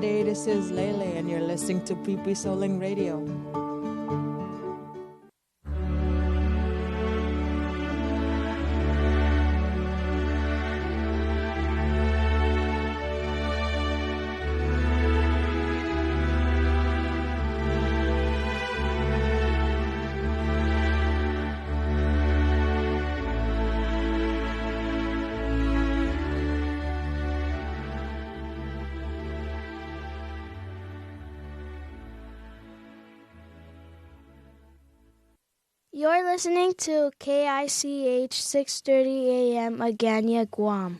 day. This is Lele, and you're listening to PP Soling Radio. You're listening to KICH 6:30 AM Agania, Guam.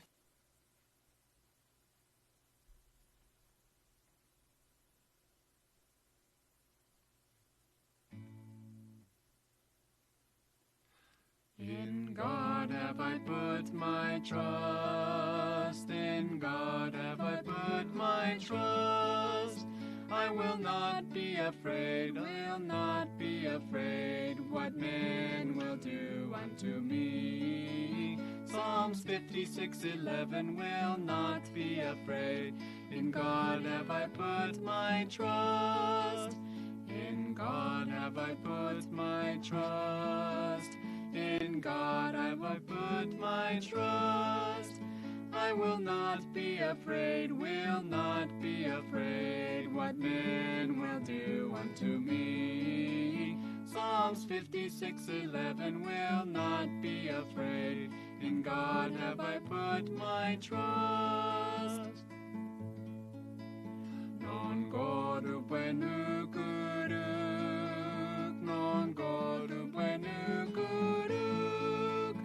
In God have I put my trust, in God have I put my trust. I will not be afraid, will not be afraid what men will do unto me. Psalms 56:11 will not be afraid. In God have I put my trust. In God have I put my trust. In God have I put my trust. I will not be afraid, will not be afraid what men will do unto me. Psalms 56:11 will not be afraid. In God have I put my trust. Non godu buenu kuruk, non godu buenu kuruk.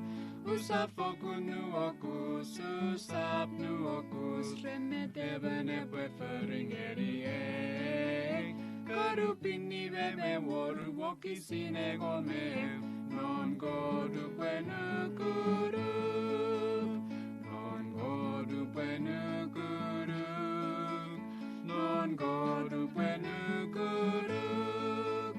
Usafoku nu aku, susap nu aku, stremet evene befering erie. Karupini veme woru woki sine gome, non godu buenu kuruk, non godu buenu kuruk, non godu buenu kuruk.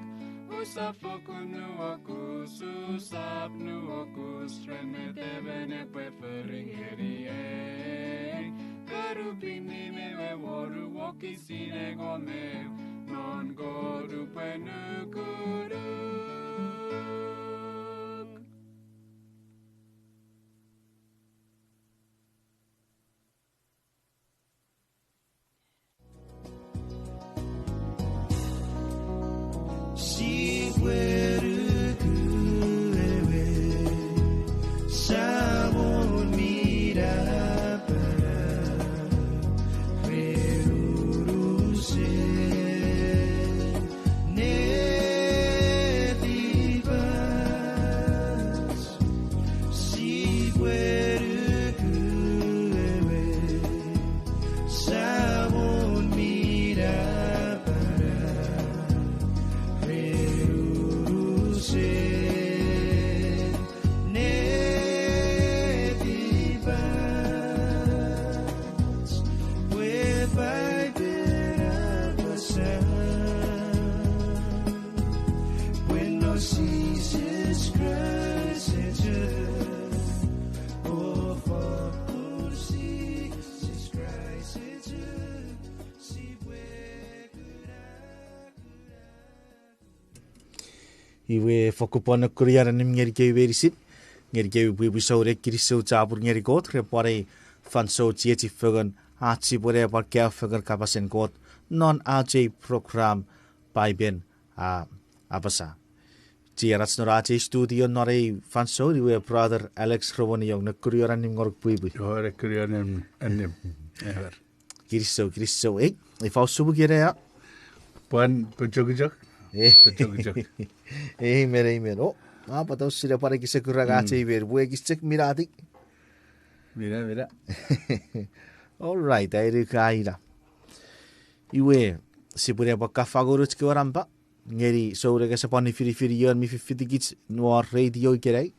Usafoku nu aku, susap nu aku, stremet evene befering erie. Karupini veme woru woki sine gome, non godu buenu kuruk. Si pueru Ewe Samolun mira para veruruse ne vivas. Si pueru Ewe Samolun mira Ewe whakupana kuriara nim Nge Ekewe Pharisee, Nge Ekewe Pharisee kirisau tabur Nge God, repare fansau tieti fagan hati bore par kia fagan kapasen God, non AJ program by Ben abasa. Tiarats norate studio nore fansau Ewe brother Alex Rawani yong na kuriara nim ngorok puibu. Ora kuriara nim ever. Kirisau if subu kira ya. Puan pujog. Amen. Oh, apa tahu sudah pada kisah kurang aja iber, buat kisah mirati. Mira. Alright, ayo kaila. Iwe, si punya apa fagurus ke orang pak? Ngeri sore ke sepani firi yon mi fiti kits nuar radio kerai.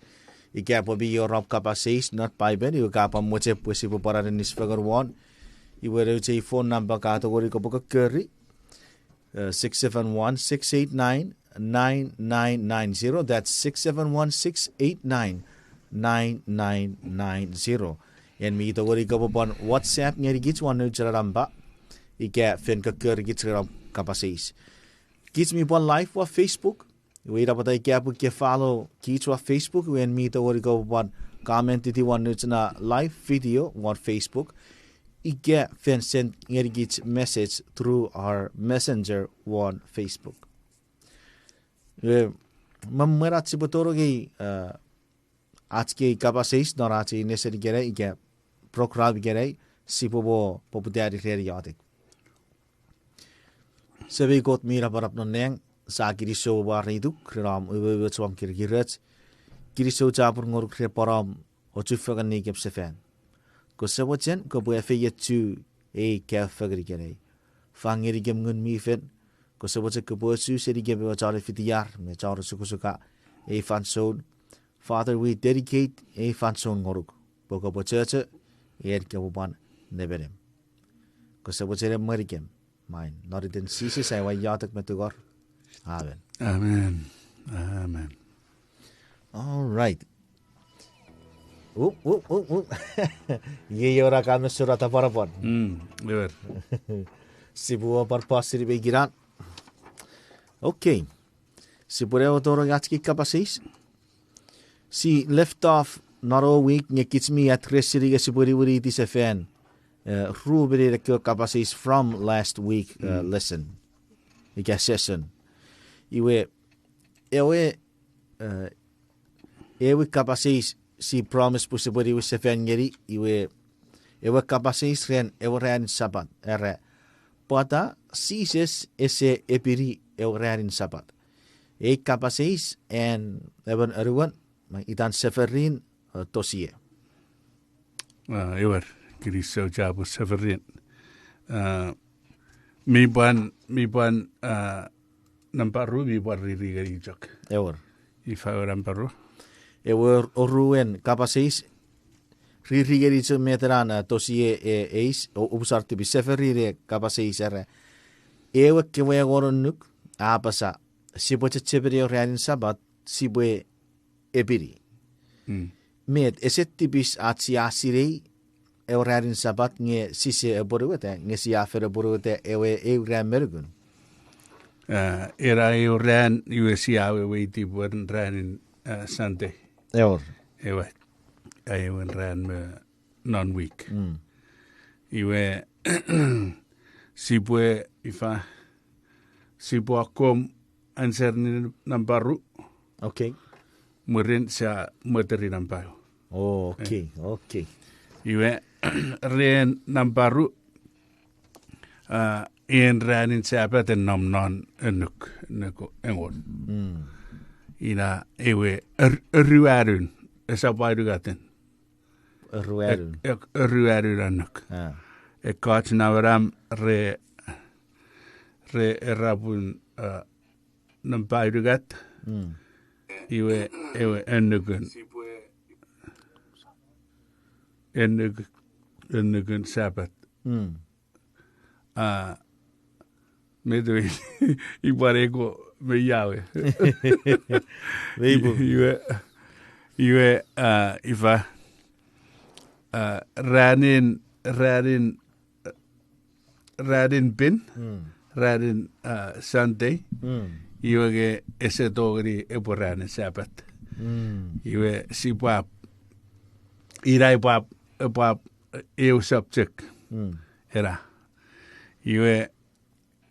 Ike apa bi Europe kapasitas not by ben, iwe kapa moce pues ibu para nis fagur one. Iwe reuce phone number kategori ko buka keri. 671-689-9990. That's 671-689-9990. And me to worry ko po WhatsApp ngeri gits one no charamba. Ike fen kakör gitram kapasis. Kits mi bon live wa Facebook. We dapat ike apu ke follow kits wa Facebook. We en mi to ori go bon comment iti wan nutna live video on Facebook. Ike fen send ngergit message through our messenger on Facebook. Mamerat si botoro gi आज के कापासेस नराची necessary गेरे इके programme गेरे सिपोबो पपुत्यारी रेरी यादिक सभी कोत मीरा पर अपनो नेंग साकिरिसो वारिदु क्राम उबे चोम किरगिरच किरिसो चापुर ngorukre param ochufagan ni kepsefen ko sabochen ko bu efeyetu e kafagri gere fangiri gem ngun mi fen ko saboche ko bu su seri gem wa chare fitiar me chare sukusuka e fanson. Father, we dedicate a fanson ngoruk. Boko po church, ed kabuban neberem. Kosabotere merikem. Mine. Not in Sises, I want yatak metugor. Amen. Amen. Amen. All right. Ye ora kami surata parapon. Lewer. Sibuwa parpasiri begiran. Okay. Sibure otoro gatski kapasis. Si left off not all week nge kitsmi at resiri siburi this fan rubere the capacities from last week lesson ika session ewe capacities si promise pusiburi with fan ngeri ewe capacities ren Ewe Ranin Sabbath Pwata Sises ese epiri Ewe Ranin Sabbath capacities and even everyone itan seferin tosie. Ewer kiriso jabu seferin. Mi ban namparu mi ban riri garijok. Ewer. Ifa namparu. Ewer oruen kapasis riri garijok meteran tosie eis ubsarti bi seferire kapasis ere. Ewe kewe goronuk apasa siboche chebere Ranin Sabbath sibwe ebiri. Met esetibis atsi asirei Ewe Ranin Sabbath nge sise Apwonueta nge siafer Apwonueta ewe mergun. Era Ewe Ran Ewe siawe weiti buen Ranin Sunday. Ewe Ran non-week. Ewe sibwe ifa sibwe akom anserni nambaru. Okay. Murin sa materi nampayo. Okay. Iwe ren namparu en Ranin Sabbath en non enuk engon. Ina ewe ruarun esa baidu gaten. Ruarun enuk. Ekach navaram re erabun nampaidu gat. Ewe anukun Sabbath. Medo ibarego me yawe. Ewe ifa Ranin bin Ranin Sunday. Ewe ese dogri Ewe Ranin Sabbath. Ewe si bab irai bab eu subject era. Ewe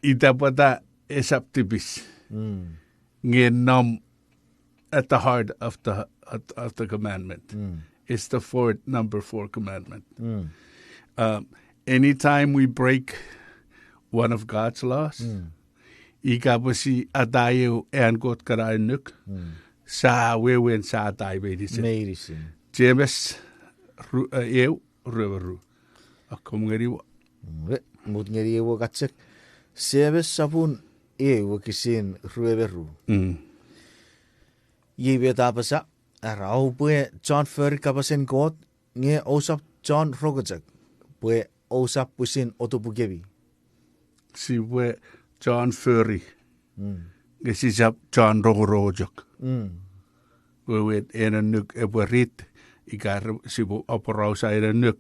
itapata esaptibis. Nge nom at the heart of the commandment. It's the number 4 commandment. Anytime we break one of God's laws, ikapasi atayo got karanuk sa wewen sa atai medicine. James eu ruberu. Akom ngeriwa. Mut ngeriwa katsek. Sebes sapun eu kisin ruberu. Yewe tapasa arau pue John Fer kapasen God nge osap John rogajak pue osap pusin otopugebi. Si pue John Furry. Gesisap John rogajak. Wewen erenir eberit ikar sibu operausa erenir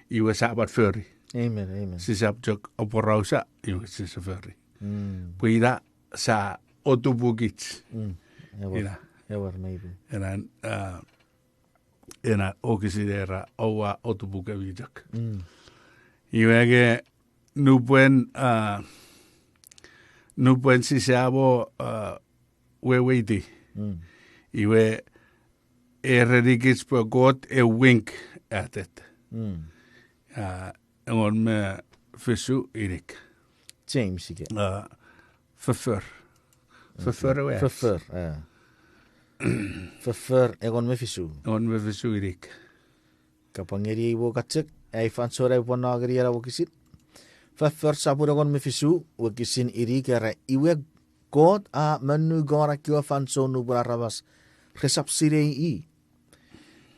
iwe sabat Furry. Amen. Sisapjok oporausa yung sisafari. Puida sa otobugit. Ewer maybe. Ena okisidera owa otobuga wijak. Iwege nubuen sisabo wewedi. Iwe ereni på godt wink at it. Ngon me fisu irik. James ige. Förför är. Förför egon me fisu. Ngon me fisu irik. Kapangeri iwo katsek ai fansora iwo nageri ara wokisit. Förför sabur egon me fisu wokisin irik era iwe god a menu gora kiwa fanso nubra rabas resap sirei i.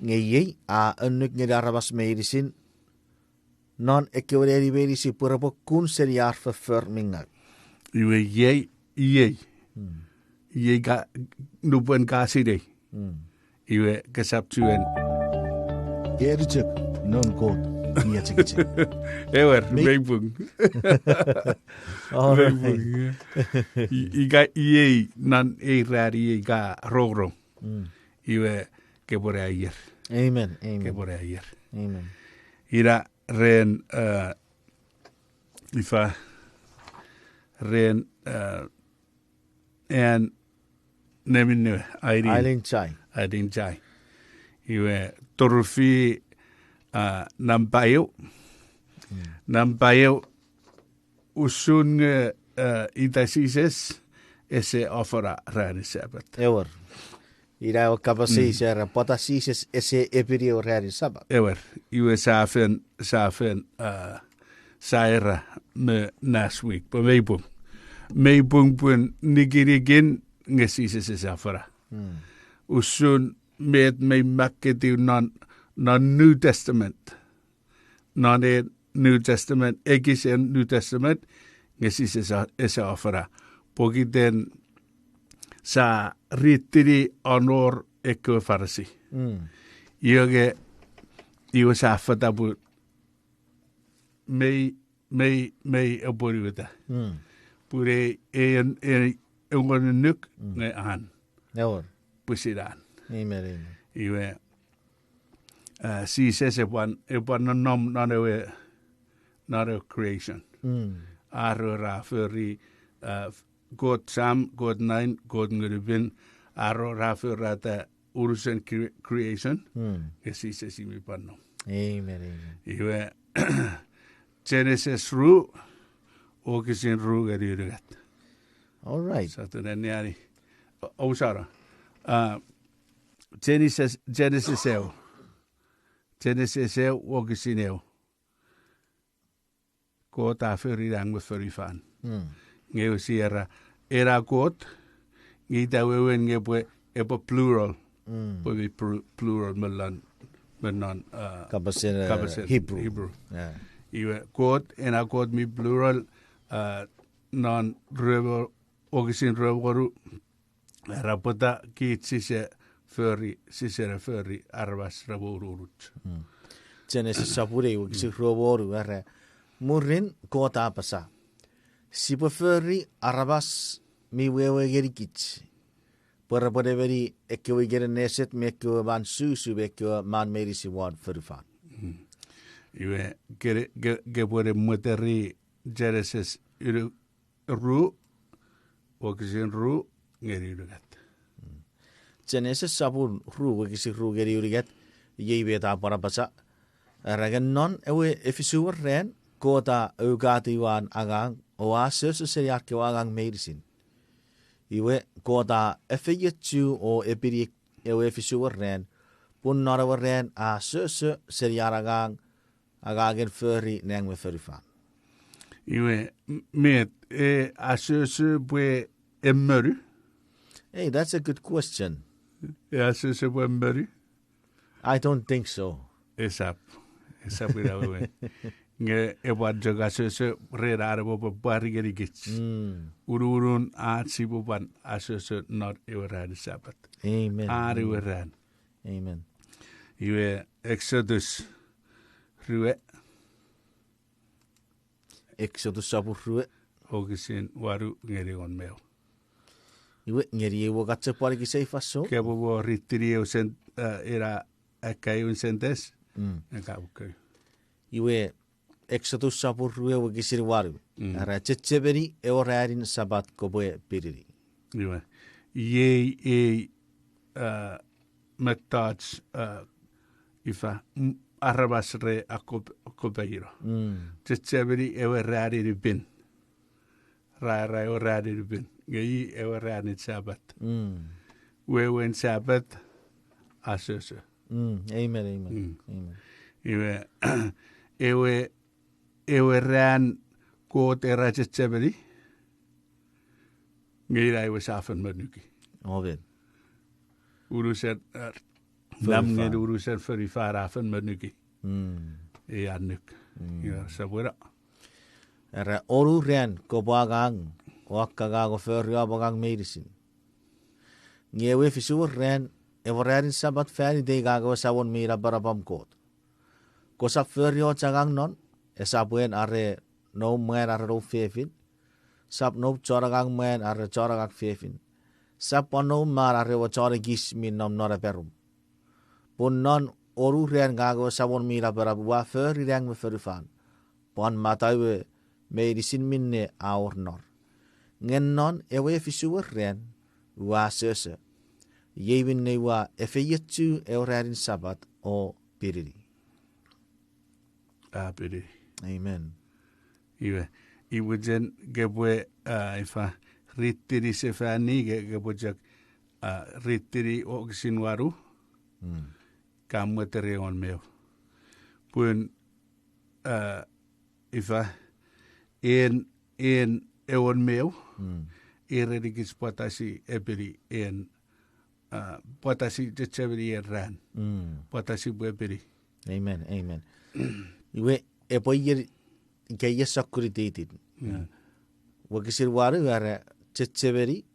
Ngeyei a enuk ngeda rabas meirisin non ekewe verisi purapo kun seriar förför mingat. Iwe yei. Iye ga nubuen kaside. Iwe kasaptuen. Ericek non god. Niatsik. Ewer meibung. Iga iye nan rari iga roro. Iwe kebore ayer. Amen. Kebore ayer. Amen. Ira ren ifa ren en neminu Aileen chai. Iwe torufi nampayo usun Nge Sises ese ofera Ranin Sabbath. Ewer. Ira o kapasi sera Pwata Sises ese epirio Ranin Sabbath. Ewer. Iwe safen saera me last week. But meibung pun nigirigin Nge Sises ese ofera. Usun med me makketiu non New Testament. Non e New Testament, egis en New Testament, Nge Sises ese ofera. Pogi den sa ritiri honor Ekewe Pharisee. Iwe sa fatabu mei Apwonueta. Pure ungon nuk nge an. Ewer. Pusidan. Amen. Iwe Sises upon not a creation. Arora furry God Sam, God 9, God Ngurubin, Arora furrata urusan creation. Nge Sises imi panno. Amen. Iwe Genesis ru okisin ru gariugat. All right. Saturday Osara. Genesis wokisineo. God a fyrirang with fyrifan. Nge sierra era God. Nge da Wewen nge ebo plural. Be plural menon Kabasin Hebrew. Yeah. Iwe God ena God mi plural non revo okisin revoru. Rapota kiit sisera föri arvas ravururut. Genesis sapure wiksi rovoru era murrin kota pasa. Sipo föri arvas mi wewe gerikit. Pora veri ekewe gereneset me ekewe van susu ekewe man merisi wad fyrfan. Iwe gebore muteri Genesis ru okisin ru ngeriugat. Genesis sapur ru wiksi ru geriugat yeibe ta para pasa. Ragan non ewe efisuur ren kota eugati wan agang oasis seriak ke wagang medicine. Iwe kota efeyetu o epirik ewe efisuur ren pun nora ren a söse seriaragang agagen furry nang me furryfan. Iwe met a söse bwe emmeru. Hey, that's a good question. Ja, söse bwe emmeru. I don't think so. Esap wira wewe. Nge ewa joga söse rera arabo bari gerigits. Urun a sibuban a söse not Ewe Ranin Sabbath. Amen. Ewe Ran. Amen. Iwe Exodus ruwe. Exodus sapurrue. Ogisin waru ngeri on meo. Iwe ngeri ewo katse pari ki sei faso. Ke bo ritiri o sen era akai un sentes. Nga ukai. Iwe Exodus sapurrue wo kisir waru. Ara checheberi Ewe Ranin Sabbath ko boe piriri. Iwe. Ye metats ifa arabasre akopeiro. Checheberi Ewe Ranin bin. Rara Ewe Ranin bin. Ngai Ewe Ranin Sabbath. Wewen Sabbath asese. Amen. Iwe Ewe ran koot era checheberi. Ngai Ewe safen menuki. Oven. Uruset namnge uruset förifar afen menuki. E annuk. Ja, sabura. Era oru ren ko bagang wakkaga go förja bagang medicin. Ngewe fisur ren Ewe Ranin Sabbath färg de gago savon mira barabam kot. Ko sa förja chagang non esabuen are no men are ro fefin. Sap no choragang men are choragak fefin. Sap no mar are wo choragis min nom nora perum. Pon non oru ren gago savon mira barabu wa förri rang me förfan. Pon matawe medicin minne aur nor. Ngen non ewe fisur ren wa sese. Yevin ne wa efeyetu Ewe Ranin Sabbath o piriri. Piriri. Amen. Iwe jen gebwe ifa ritiri sefani gebwe jak ritiri oxin waru. Kamwetere on meo. Pun ifa en eon meo. Ereni Pwata si ebiri en Pwata si chechebiri ran. Pwata si bwebiri. Amen. Iwe epoyer kaya sakuritated. Wakisir waru ara checheberi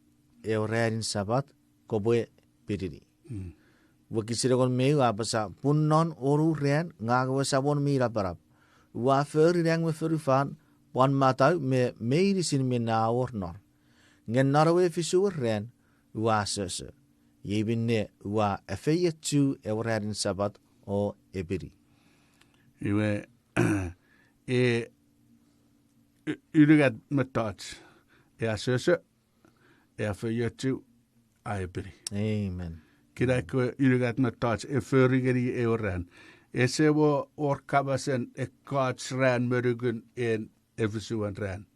Ewe Ranin Sabbath ko bwe piriri. Wakisir kon meu apasa punnon oru ren ngagwa sabon mira barab. Wa förri rang me förfan pon matau me medicin me na ornor. Ngen narwe fisur ren wa sese. Yebinne wa efeyetu Ewe Ranin Sabbath o ebiri. Iwe urigat metats. Asese efeyetu ebiri. Amen. Kira ko urigat metats eferigeri Ewe ran. Ese wo orkabasen ekats ran merugun en efesuan ran.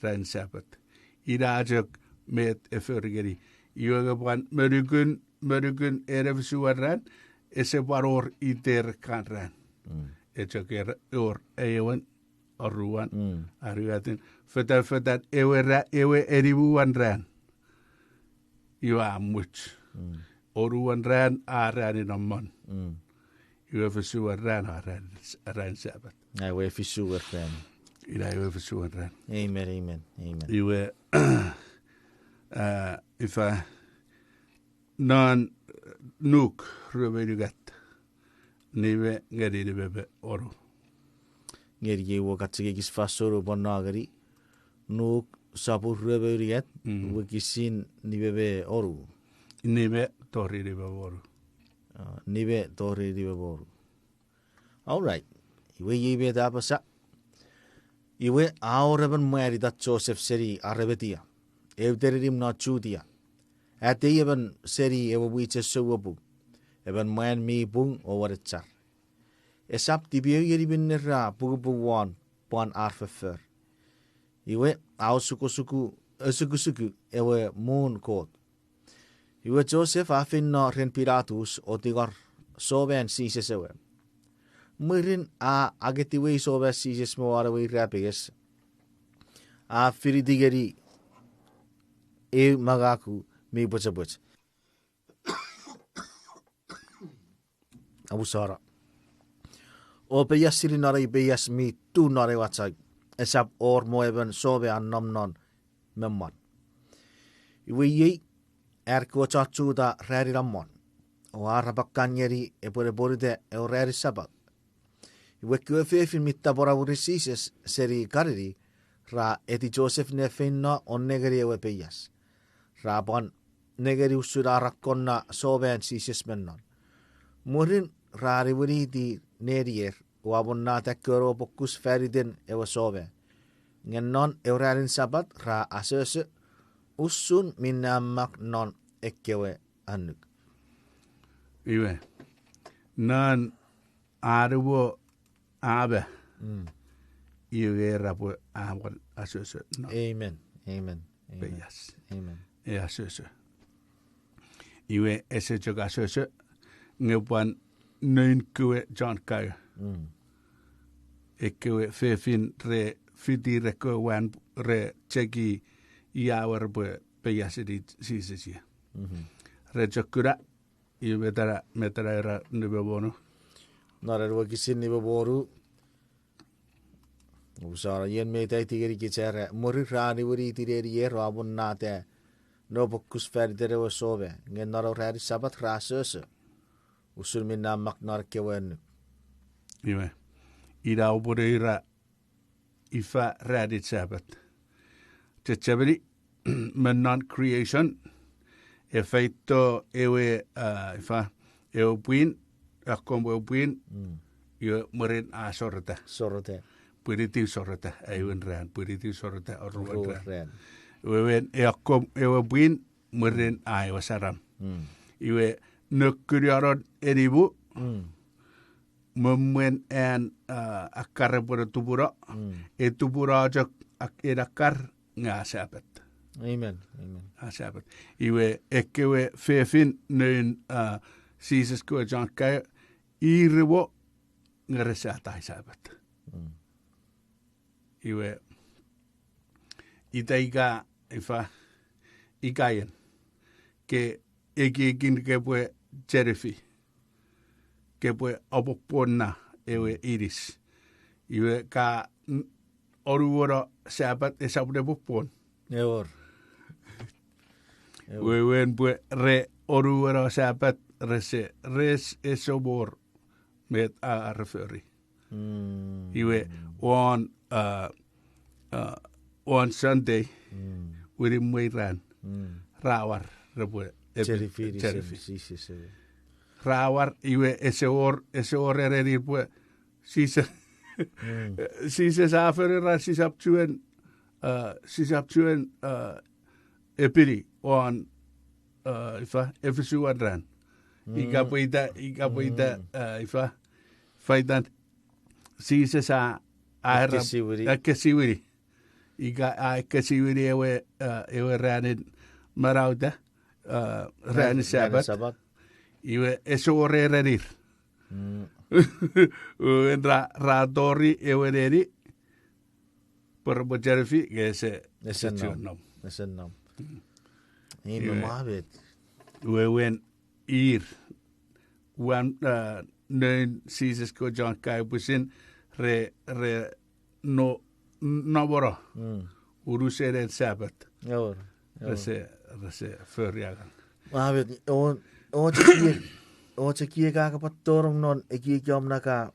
Ran Sabbath. Idajak met eferigeri. Iwe ban merugun efesuan ran. Ese waror iter kan ran. Echak or ewen aruan aruatin. Fetat ewe eribuan ran. Iwa much. Oruan ran aran in amman. Iwe efesuan ran aran Sabbath. Iwe fisur ren. Iwe efesuan ran. Amen. Iwe ifa non nuk ruberugat. Niwe ngeri bebe oru. Ngeri yewo katsige kis fasoro bonagari. Nuk sapur reberiat. Wakisin ni bebe oru. Niwe tori bebe oru. Niwe tori bebe oru. All right. Iwe yebe dabasa. Iwe aoreban mweri dat Joseph seri arabetia. Evderirim na chudia. Ate even seri ewa wiche suwabu. Even mwen mi bung o waretsar. Esap tibio yeri binera bugubuwan pon arfefer. Iwe au suku ewe moon kot. Iwe Joseph afin no ren piratus o tigor soben Sises ewe. Murin a agetiwe sobe Sises mawarawe rapiges. A firidigeri e magaku mi butch. Abusara. O peyas siri nare peyas mi tu nare watsag. Esap or moeben sobe an nomnon memman. Iwe ye erko chachu da rari ramon. O arabakanyeri e pore boride e rari Sabbath. Ekewe Pharisee mitta pora Nge Sises seri kariri ra eti Joseph ne feinna on negeri ewe peyas. Ra pon negeri usuda rakkonna soven Sises mennon. Murin ra riwiri di nerier wabonna tekkero pokkus färiden ewe sove. Ngennon Ewe Ranin Sabbath ra asese usun minammak non Ekewe annuk. Iwe. Nan aruwo abe. Iwe rapu awan asese. Amen. Amen. Peyas. Amen. Asese. Iwe ese joka asese. Ngepan neun kue John Kaya. Ekewe Pharisee re fiti reko wan re cheki iawar bwe peyasidi sisisi. Re chokura iwe metara era nubebono. Nara wakisin ni boboru. Usara yen metai tigeri kicere. Muri rani wuri tireri yer wabun nate. No pokkus färditere wa sove. Ngen nara rari Sabbath rasöse. Usul minna maknar kewen. Iwe. Ida ubure ira ifa radi Sabbath. Chechabri menon creation. Efeito ewe ifa ewe puin akombo puin yo murin a sorta. Sorte. Puritiu sorta ewen ran puritiu sorta orwan Ren. Wewen akom ewe puin murin a wasaram. Iwe nukuriaron eribu memuen en akar pura tubura tubura jak akar nga Sabbath. Amen. Amen. Sabbath. Iwe Ekewe Pharisee neun Sises ko John Kaya iriwo ngeresa atai Sabbath. Iwe itaiga ifa ikayen ke ekin ke pue Jerifi ke pue opopona ewe iris. Iwe ka oruora Sabbath esabre popon. Eor. Wewen pue re oruera Sabbath res esobor met a referi. Iwe on Sunday we ran rawar repue Jerifi. rawar iwe eseor erenir pue Sises aferera sisaptuen epiri on ifa efesuan ran. Ika puita ifa faitan Sises a kesiwiri. Ika a kesiwiri ewe ranin marauta ranin Sabbath. Iwe esore erenir. Radori ewe ereni. Por Jerifi ese nom. Ime mabet. Wewen wan neun Sises ko John Kaya pusin re no nabora. Uruseren Sabbath. Eor. Rese förjagan. Mabet o chekie ka patorong non eki kiom naka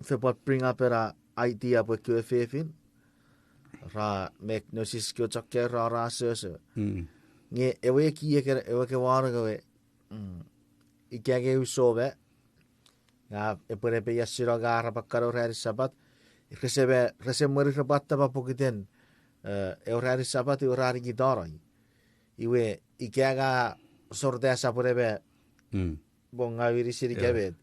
fepot bring up era idea po Ekewe Pharisee. Ra mek no Sises ko chokke ra rasöse. Nge ewe ewe ke waragawe. Ikage usove. Ja epure pe yassiro gara pakkaro rari Sabbath. Rese mori rabatta pa pokiten. Ewe rari Sabbath ewe rari gidarai. Iwe ikaga sortea sapure be. Bonga viri siri kebet.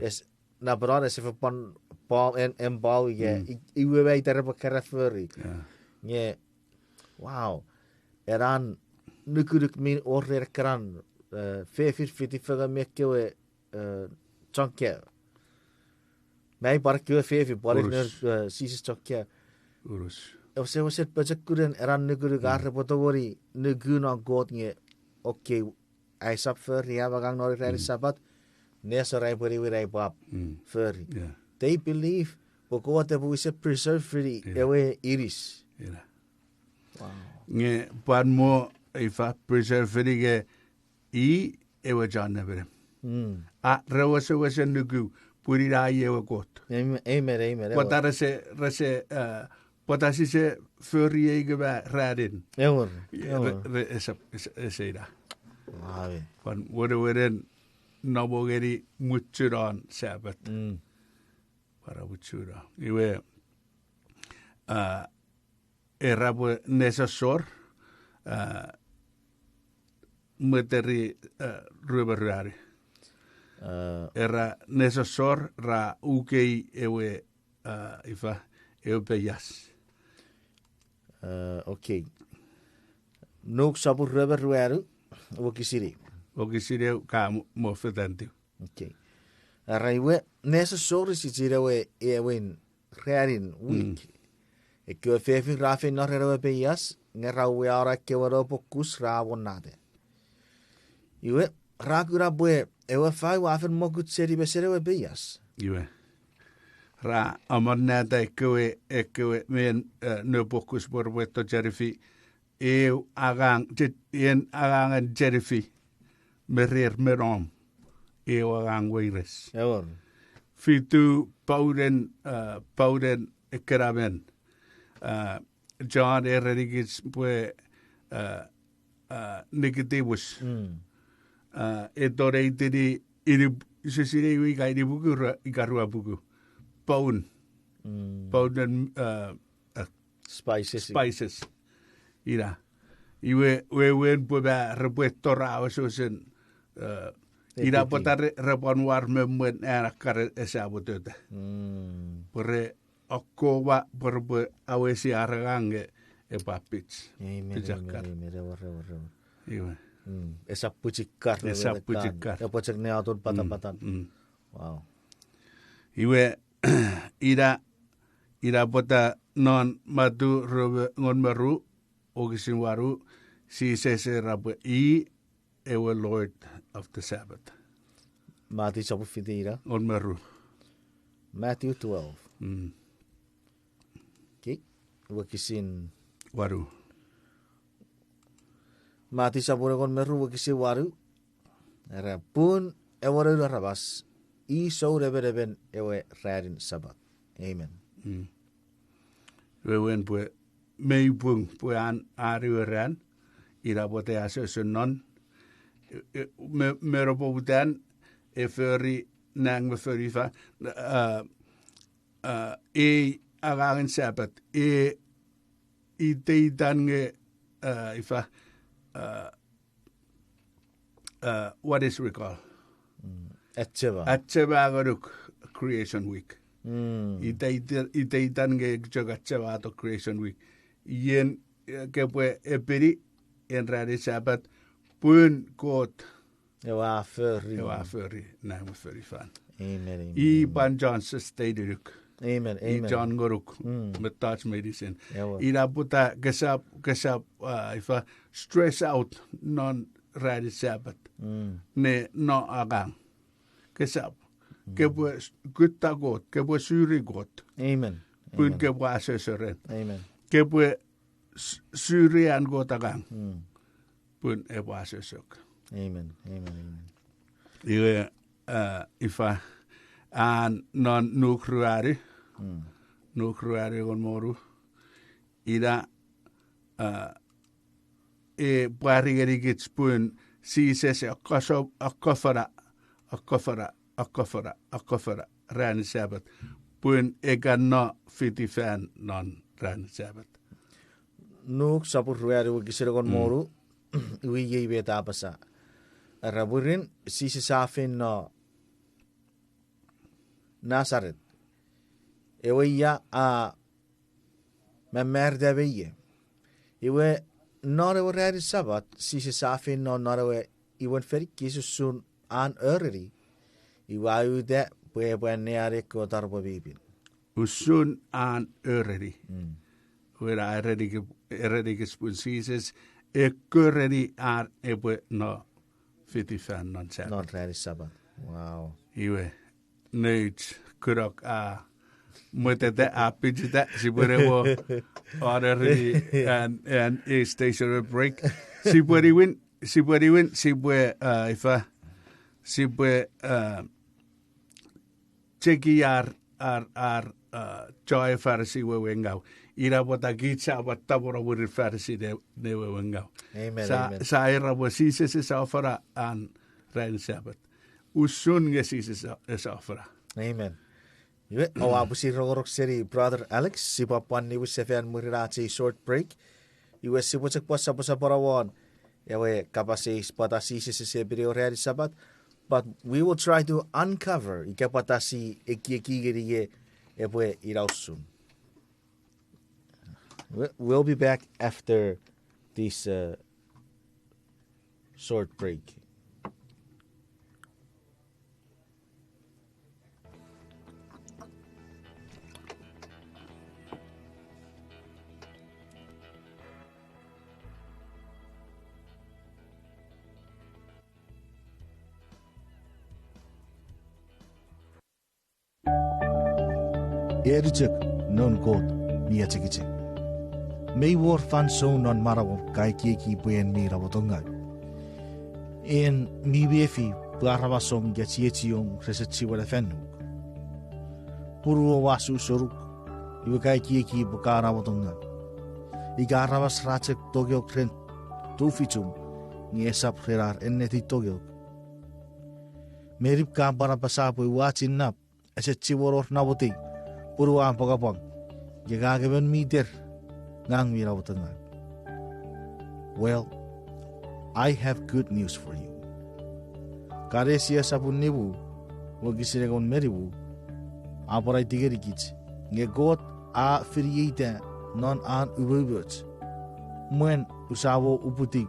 Es na brada se pon bal en bal iwe bij daar heb ik referi. Nge wow. Eran nukuruk min order kran 45 mekewe chonke. Mij barkewe 5 balir Sises chonke. Urus. Of se was het bajakuren eran nukuruk arre potowori nuguna god nge okay. Hij sap fer ja we gaan naar de Sabbath. Nessa rai puri we rai pap fer. They believe because we se preserve free ewe iris. Wow. Nge pan mo ifa preserve free ge ewe John never. A rewase nugu puri ra ewe kot. Amen. Pwata rese pwata si se furry ewe radin. Ewer. Ese ira. Ave. Van weren nabogeri muchuran Sabbath. Para muchura. Iwe erabu nesasor meteri ruberari. Era nesasor ra ukei ewe ifa ewe peyas. Okay. Nuk sabu ruberu wakisiri. Wakisiri ka mo fetanti. Okay. Araiwe nesasor si tirawe ewen rearin week. Ekewe fefi rafi no rewe peyas ngerawe ara kewaro pokus ra wonade. Iwe rakura bwe ewe fai wafen mogut seri beserewe peyas. Iwe. Ra amanada ekewe men no pokus borweto jerifi agangan jerifi merir merom agang weires. Ewer. Fitu pauden ekeramen. John ererigis bwe negativus. Edore didi iri sesire wi kai di buku ikarua buku. Paun and spices. Ira. Iwe Wewen bwe repuesto ra so sen ira potare repon war memwen era kare esaboteta. Pore akkowa porbe awesi aragange e papits. Amen. Iwe. Esa pucikar. Ya pocek ne atur patan. Wow. Iwe ira pota non matu robe ngon meru ogisin waru si sese rabe ewe Lord of the Sabbath. Matthew sabu fitira. Ngon meru. Matthew 12. Okay. Wakisin Waru. Mati sabure kon meru wakisi waru. Era pun ewore rabas. I so reben ewe ranin Sabbath. Amen. Wewen pwe mei pung pwe an ariweran ira bote aso non meropo butan e furry nang me furry fa agangan Sabbath i te dange ifa what is recall Atcheva garuk creation week. Itaitan ge jogachewa to creation week. Yen ke pwe epiri en radi Sabbath pun kot. Ewa furry Na me furry fan. Amen. I ban John steduruk. Amen. I John goruk met touch medicine. Ewa. Ira puta gesap ifa stress out non radi Sabbath. Ne no agang. Kesap. Kebwe gutta got, kebwe suri got. Amen. Pun kebwe aseseren. Amen. Kebwe surian got agang. Pun ebwe asesok. Amen. Iwe ifa an non nukruari gon moru. Ida parigerigic pun si sese akofara ran Sabbath. Pun egan no fiti fan non ran Sabbath. Nuk sapur ruari wakisira kon moru. Iwi ye beta pasa. Raburin sisi safin no Nazaret. Ewe ya a memerde beye. Iwe nore ruari Sabbath sisi safin no nore iwen feri kisu sun an ereni. Iwayu de bwe neare ko tarbo bibin. Usun an ereni. Wera ereni spun Sises ekereni an ebwe no fiti fan non Sabbath. Not ruari Sabbath. Wow. Iwe neut kurok a mutete a pijita si burewo orderly and a stationary break. Si bwe win si bwe ifa si bwe teki ar Ekewe Pharisee Wewen ngau. Ira wata gitsa wat tabora wuri Pharisee ne Wewen ngau. Amen. Sa era wa Sises is ofera an Ranin Sabbath. Usun Nge Sises is ofera. Amen. Iwe, abu si rogorok seri Brother Alex, si papan ni wisefian murirati short break. Iwe si wacak posa parawan. Ewe kapasi Pwata Sises is erenir ereni Sabbath. But we will try to uncover ikapatasi ekiekigeriye ewe irausun. We'll be back after this short break. Erjek non god miachekiche. May war fan so non marawo kai ki buen mi rabotonga. En mi befi barabasom gachietium resechi wala fennu. Puru wasu soruk iwe kai ki bukara botonga. Igarabas rachek togyo kren tufichum ni esap rerar enneti togyo. Merip ka barabasapo watching nap esechi woror naboti. Puru ang pagapang gagagawan meter ngang mirabutangan. Well, I have good news for you. Karesia sapun nibu, wagisiragon meribu, aparay tigerikits, nge God a firiita non an ububut. Muen usawo uputig,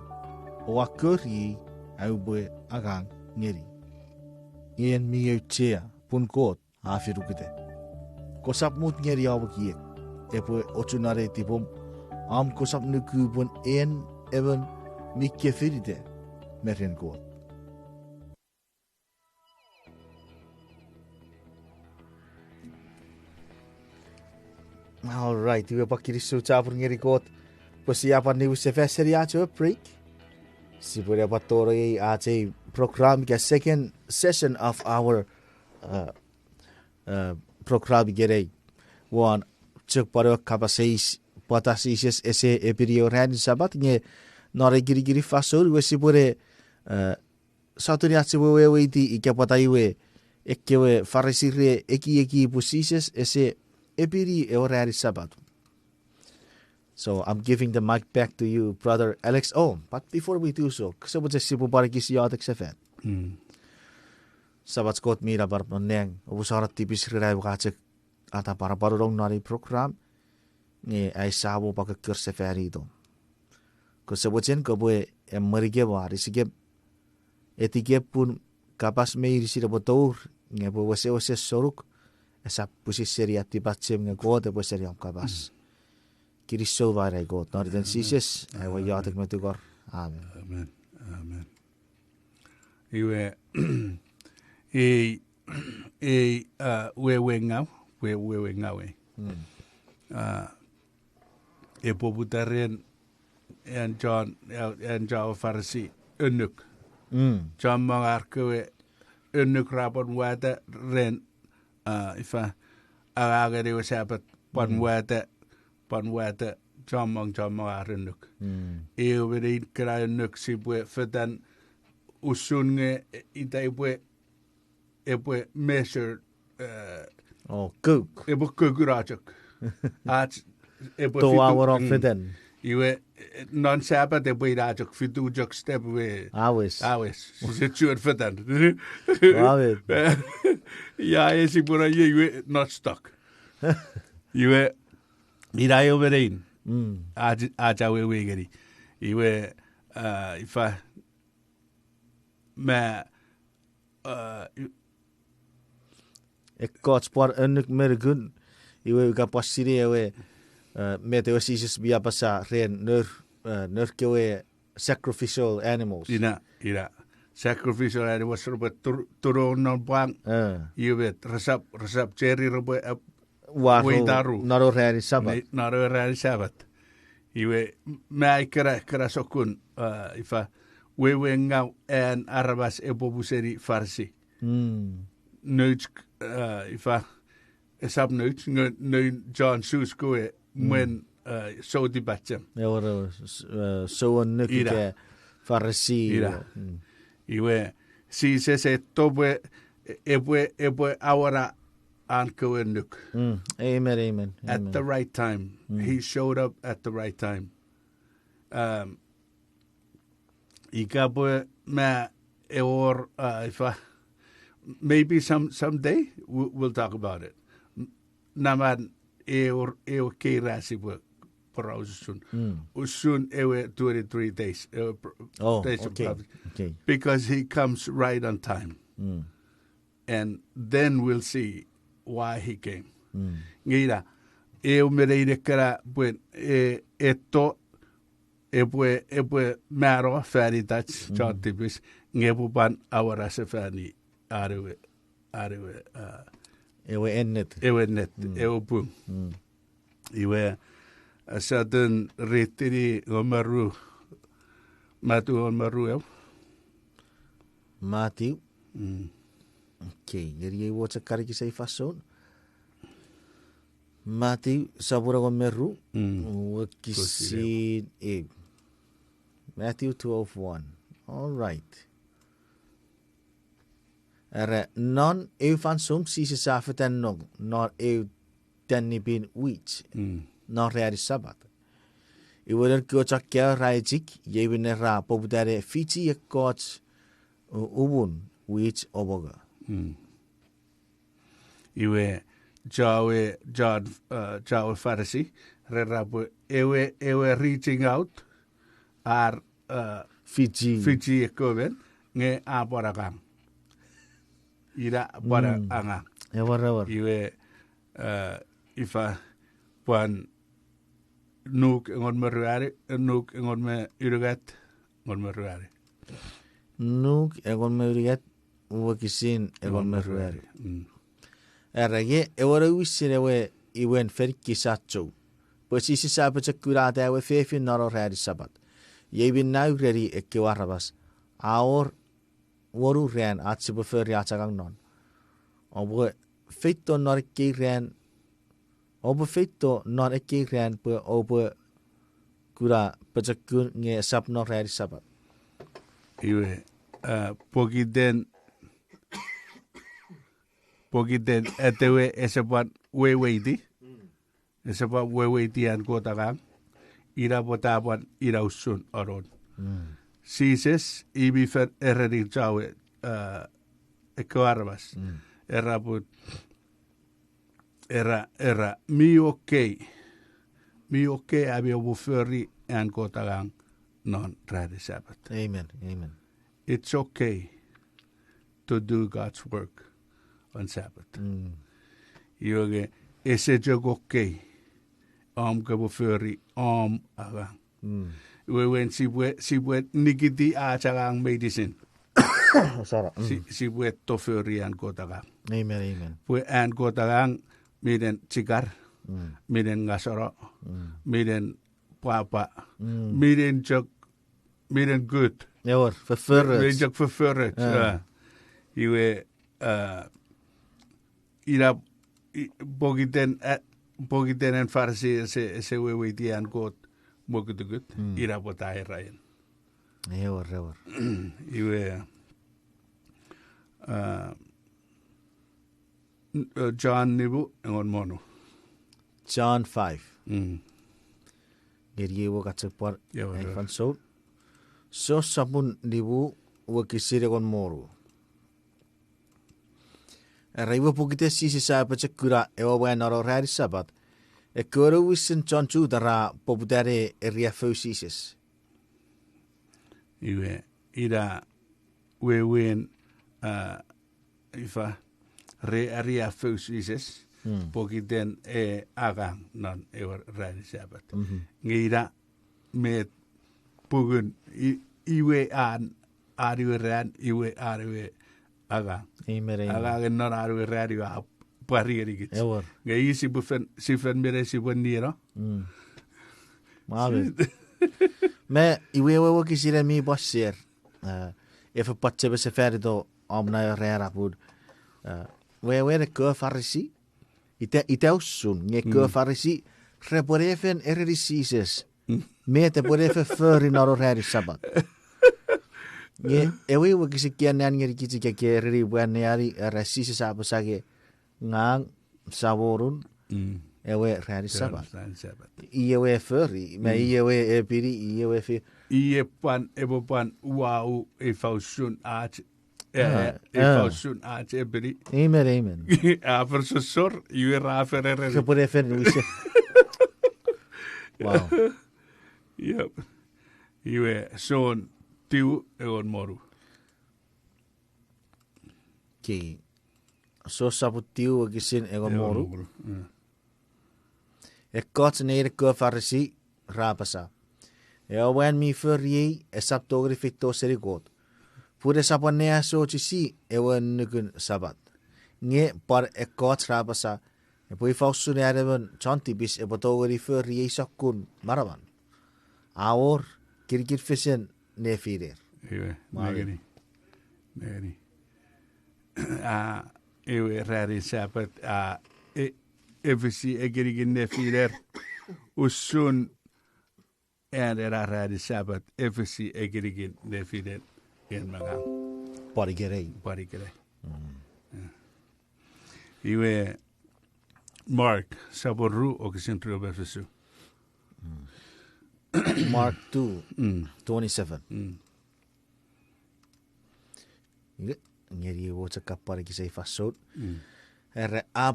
o akuri ay ube agang ngeri. Iyan miyo chea pun God a firukite. Kosap mut ngeri awak epo ochunare tipom am kosap nukubun en even mikke firide meren God. All right, we pakiri suca por ngeri God. Persiapan ni usefeseri acho break. Si boleh patore ache program ke second session of our program gerei. One cek pada kapasitas Pwata Sises ese erenir ereni Sabbath nge nore giri fasur we si boleh satu ni ache we di ikapata iwe Ekewe Pharisee re Ekewe Sises ese erenir ereni Sabbath. So I'm giving the mic back to you, Brother Alex. Oh, but before we do so, kasi mo sa sipo para kisiyatek sa fan. Sabat skot mira barpaneng, ubusarat tipis riray wakachek ata para parurong nari program ni ay sabo pagkakir sa fan ito. Kasi mo chen kabwe marige wari sige etige pun kapas may risira botor nga po wase soruk esa pusi seri atipatsim nga kote po seri ang kapas. Kiriso varai God. Nori Nge Sises, ay wayatek matugor. Amen. Amen. Amen. Iwe Wewen ngau poputaren en Ekewe Pharisee unuk. John mangarkewe unuk rapon wata ren ifa agagari wasapat Apwonueta jamang arunuk. Ewe Ranin krayunuk sibwe fedan usunge itaibwe measure cook. Ebo kugurajak. At ebo To our fedan. Iwe non Sabbath ebo irajak fidujak step we. Awes. Situat fedan. Awes. Ja, esipura iwe not stuck. Iwe Ira Ewe Ranin aja we geri iwe ifa ma Ekot sport unuk mergun iwe kapasiri ewe Nge Sises biya pasa ren nur kewe sacrificial animals. Ira sacrificial animals robot turun non bang iwe resap cherry robot Naro ereni Sabbath. Naro ereni Sabbath. Iwe mai kera sokun ifa Wewen ngau en arabas epopuseri Pharisee. nødt ifa esab nødt nødt John Sus goe men so di batjem. Ewe so an Ekewe Pharisee. Ewe Sises tobe ebwe awara anko nuk. Amen. At the right time. He showed up at the right time. Ikabwe ma eor ifa maybe someday we'll talk about it. Naman eor keirasi usun ewe 23 days. Days of prophecy. Okay. Because he comes right on time. And then we'll see why he came. Ngira mereire kara buen eto ebwe maro fari touch chartibis ngebuban awara se fani arewe Ewe ennet. Ewe bum. Iwe a certain retiri omaru matu omaru Matthew. Okay, jadi wo cakari kisah fason. Matthew sabura ko meru. Wakisi Matthew 12:1. All right. Non fan som Sises aften nog når den bin wheat. Når er Sabbath. I vil gå takke rejtik. Jeg vil nære på der fiti godt ubun wheat oboga. Iwe jawe Pharisee rerabu ewe reaching out ar Fiji ekoven nge aboragang ira bara anga Ewer. iwe ifa puan nuk ngon meruare nuk ngon me urugat ngon meruare Nuk egon meuriet wakisin egon meruari. Erage ewara wisirewe iwen ferki satcho. Pues isi sabata kurata ewe fefi naro rari sabat. Yebin nau reri Ekewe rabas. Aor waru ren atsibu feri atagang non. Obo feito nor ki ren. Obo feito nor ki ren pe obo kura pachakun nge sab nor rari sabat. Iwe pogiden etewe esepat weweiti esepat weweiti an kotagang ira botapan ira usun oron Sises ibi fer ereni jawe ekoarbas eraput era mi okay abi obuferi an kotagang non radi Sabbath. Amen. It's okay to do God's work on Sabbath. Yoge ese jog okay. Kabuferi aga. Wewen si nikiti achagang medicine. Sorry. Si toferi an kotagang. Amen. Pue an kotagang miden cigar, miden ngasoro, miden papa, miden jog, miden good. Ewer verfurret. Miden jog verfurret. Iwe ira bogiten en Pharisee se weweiti an kot mokutukut ira botai rayen. Ewer. Iwe John nibu ngon mono. John 5. Geri wo katsepar fan so sabun nibu wo kisire kon moru. Raiwa pukite sisi sa pachakura ewa naro rari sabat. Ekoro wisin John chu dara popudare eriafo Sises. Iwe ira Wewen ifa eriafo Sises. Pokiten agang non ewa rari sabat. Ngira met pugun iwe an ariwe ran iwe ariwe agang. Amen. Agang non ariwe rari wa pariri git. Ewer. Ngai si fen mere si bonira. Mabe. Me iwe wo kisire mi bosser. If a patche be se ferdo omna rara pud. Wewen Ekewe Pharisee. Ite usun Nge Pharisee. Reporefen Nge Sises. Mete porefe förin aro rääri Sabbath. Nge ewe wakisikian nan ngeri kiti kake riri buane ari Sises sapasage ngang Samolun. Ewe rääri Sabbath. Ewe föri. Me ewe epiri ewe fi. Pan wau e fausun at fausun at ebri. Amen. Professor Ewe Ranin. Reporefen wise. Wow. Yep. Ewe son tiu egon moru. Ki so saputiu wakisin egon moru. Gods en Ekewe Pharisee rapasa. Wen mi furrie saptogri fitto seri god. Pure sapanea so chisi anukun Sabbath. Nge par Gods rapasa. Poi fausun ereven chantibis potogri furrie sakun maravan. Aor kirkir fisen nefirer. Ewe negeni. Ewe Ranin Sabbath efisi egerigin nefirer. Usun Ranin Sabbath efisi egerigin nefirer en magang. Parigerei. Ewe Mark saboru o kisintro befisu. Mark 2:27. Ngeri wo cakapar kisai fasod.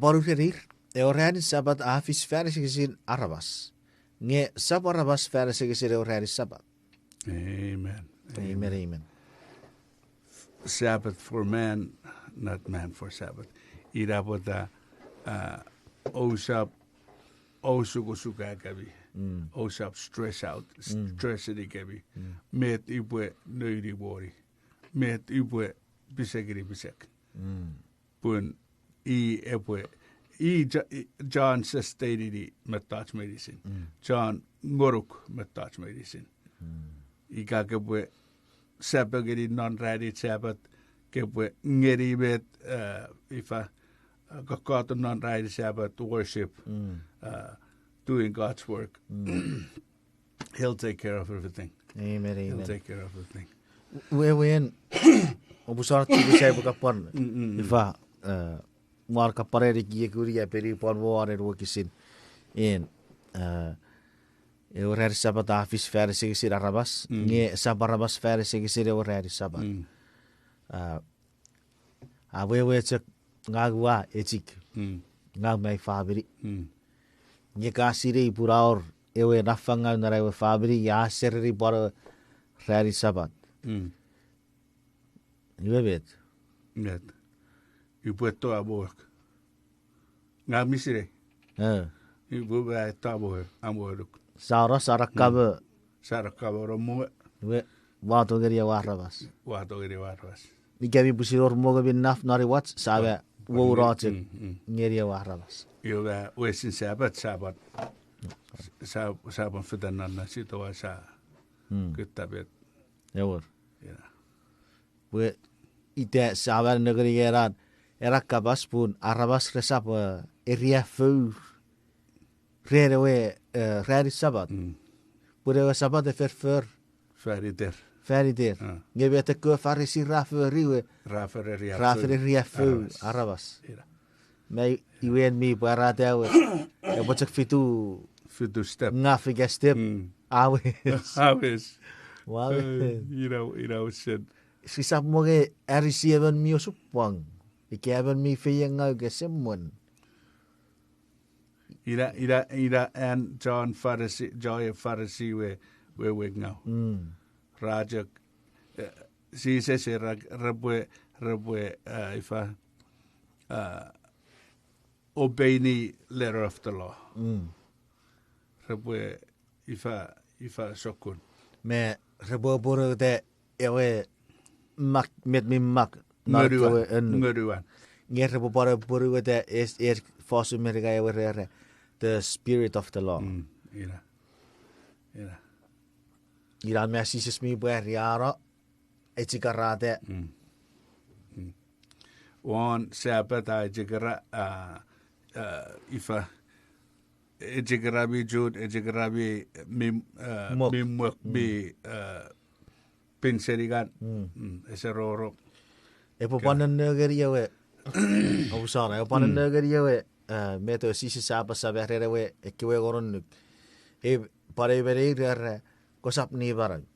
Baru herir. Ranin Sabbath afis Pharisee kisin arabas. Nge sabarabas Pharisee kisin Ranin Sabbath. Amen. Sabbath for man, not man for Sabbath. Irapota osap osukusuka kabi. Osap stress out, stress kabi. Met ibwe neudi bori. Met ibwe bisek. Pun ebwe. John stated met touch medicine. John ngoruk met touch medicine. Ikakebwe sabagiri non-ready Sabbath kebwe ngeri bet ifa kakata non-ready Sabbath worship doing God's work. He'll take care of everything. Amen. He'll take care of everything. Wewen obusar tu bisai bukapan. Ifa mar kapare ki kuria peri pon ware ro kisin en Ranin Sabbath afis Pharisee kisir arabas. Nge sabarabas Pharisee kisir Ranin Sabbath. Wewe cek ngagwa ecik. Ngag mai fabri. Nge kasire puraor ewe nafanga nara ewe fabri ya serri por Ranin Sabbath. Ewe bet. Net. Ibu to abok. Ngag misire. Ibu ba to abok amoruk. Sarakaba romo. we wato geria warabas. Nikabi busiror moga bin naf nari wat sabe wo roche geria warabas. Yo wesin Sabbath fitan na sito wa sa kutabet. Yawor. Ya. We ite sabe negeri eran erakabas pun arabas resap eria fu rere we Ranin Sabbath. Pure we Sabbath fer Färiter. Nge vet Ekewe Pharisee raferiwe. Raferia fu arabas. Mai iwen mi parate we. E bocek fitu step. Ngafiga step. Awes. Wow. Said. Sisap mo ge erisieben mi osupang. Ikaben mi feyanga ge semon. Ira and John Pharisee, Joy Pharisee we now. Rajak si se rabwe ifa obey letter of the law. Rabwe ifa sokun. Me rabo boro de ewe mak met mi mak. Nguruan. Nge rabo boro de is fosu merga ewe the spirit of the law. Ira. Iran Nge Sises mi buer yara etikarate. on Sabbath I jigara ifa jigarabi jud jigarabi mimwak bi pinserigan eseroro E po panan nagari we. O sana, e panan nagari we. Me to sisi sapa sa berere we ekewe goron. E pare bere re kosap ni barang.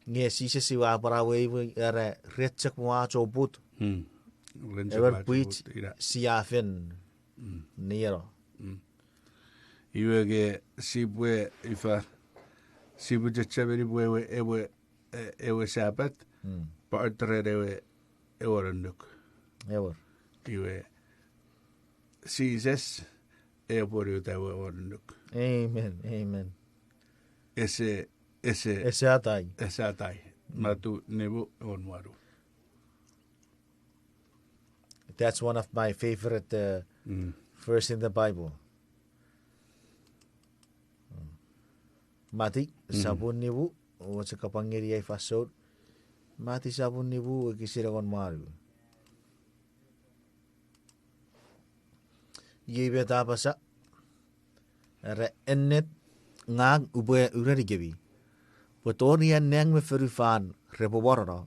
Nge Sises siwa para we re retsak mo cho but. Ever puit siafen nero. Iwe ge sibwe ifa sibu jachaberi bwe ewe Sabbath partre ewe eworanduk. Ever. Iwe Sises Apwonueta ewe eworanduk. Amen. Amen. Ese atai. atai matu nebu onwaru. That's one of my favorite verse in the Bible. Mati sabun nibu o sa kapangiri ay fasod. Mati sabun nibu kisiragon maru. Yibe tapasa re ennet ngag ube urari gebi. Potoria neng me ferufan repoborro.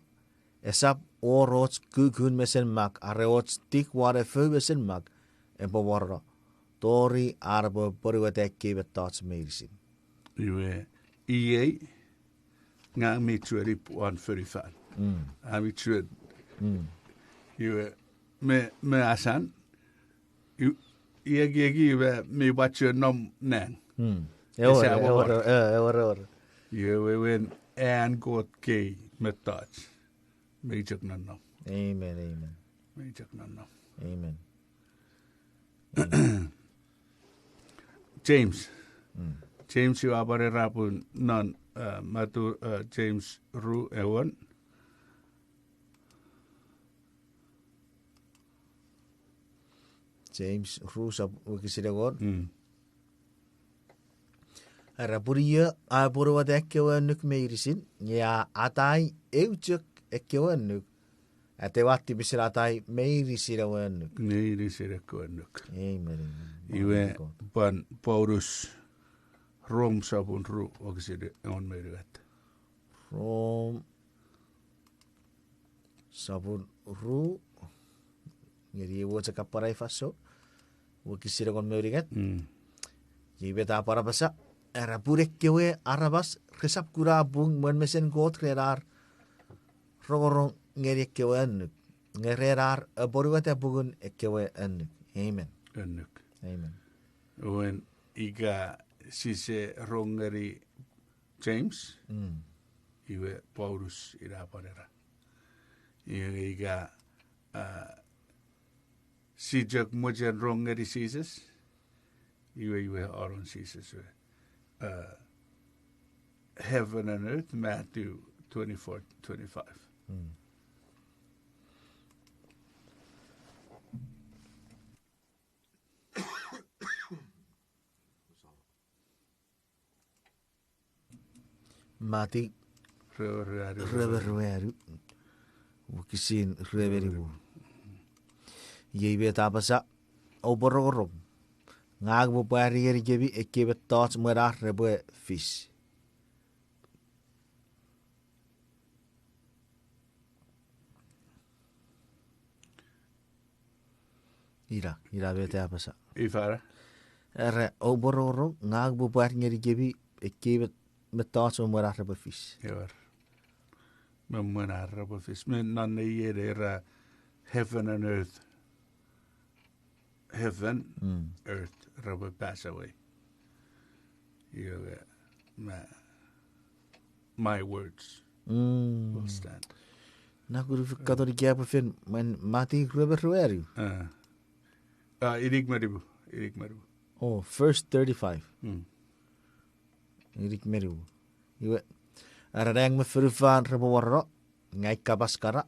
Esap orots kukun mesen mak areots tik ware fu mesen mak epoborro. Tori arbo Pwata Ekewe tots medicine. Iwe iei nga mi tueri puan ferifan. Ami tued. Iwe me asan. Iegi iwe mi watcher nom nang. Ewer. Iwe Wewen and God gay metach. Majak nanno. Amen. Majak nanno. Amen. James. James yu abare rapun non matu James ru ewan. James Rusa wikisidagon. Rapuria a Pwata Ekewe nuk meirisin. Ya atai euchuk Ekewe nuk. Ate wati bisir atai meirisidagon nuk. Meirisidagon. Amen. Iwe pan Paulus Rom sabun ru wakiside on meirigat. Rom sabun ru. Ngeri wo sa kaparay faso. Wakisidagon meirigat. Ibe ta para basa. Era purek kewe arabas resap kura bung men mesen got rerar rogorong ngeri kewe anuk ngererar Pwata bugun ekewe anuk. Amen. Anuk. Amen. When iga sise rongeri James iwe Paulus ira parera. Iga sijak mojan rongeri Sises iwe aron Sises we. Heaven and earth, Matthew 24:25. Mati reveru. Wakisin reveribu. Yibe tapasa oborogoro. Ngag mo pari gebi Ekewe tots merah rebe fish. Ira bete apa sa? Ifara. Ere obororo ngag mo pari gebi Ekewe tots merah rebe fish. Ewer. Memena rebe fish. Men nanne yere heaven and earth. Heaven, earth, rubber pass away. My words will stand. Nakuru katolik apa fin mati rubber rueri. Irik maribu. Oh, first 35. Irik maribu. Iwe arang me frufan rebo warro ngai kabaskara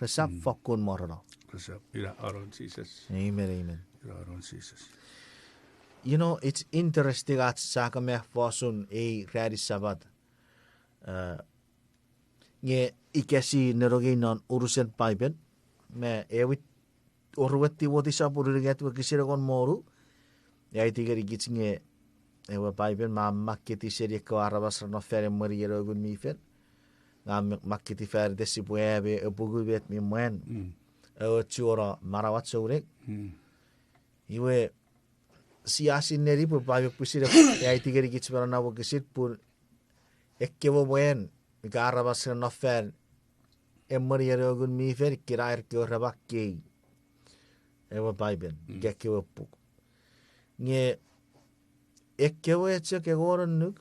resap fokun morro. Resap ira aron Sises. Amen. Aron Sises. You know, it's interesting at saka me fasun e radi Sabbath. Nge ikasi nerogi non urusan Bible me ewit oruetti woti sapurigat wakisira kon moru. Ya itigari gitsinge ewa Bible ma makiti seria ko arabas no fere moriero gun mi fer. Ngam makiti fer desi buebe ebugu bet mi mwen. O chuora marawat sore. Iwe siasin neri pu Bible pusira ya itigari gitsbara na wakisir pur ekkewo buen ga arabas no fer moriero gun mi fer kirair ko rabakki. Ewa Bible gekkewo puk. Nge ekewe ke goron nuk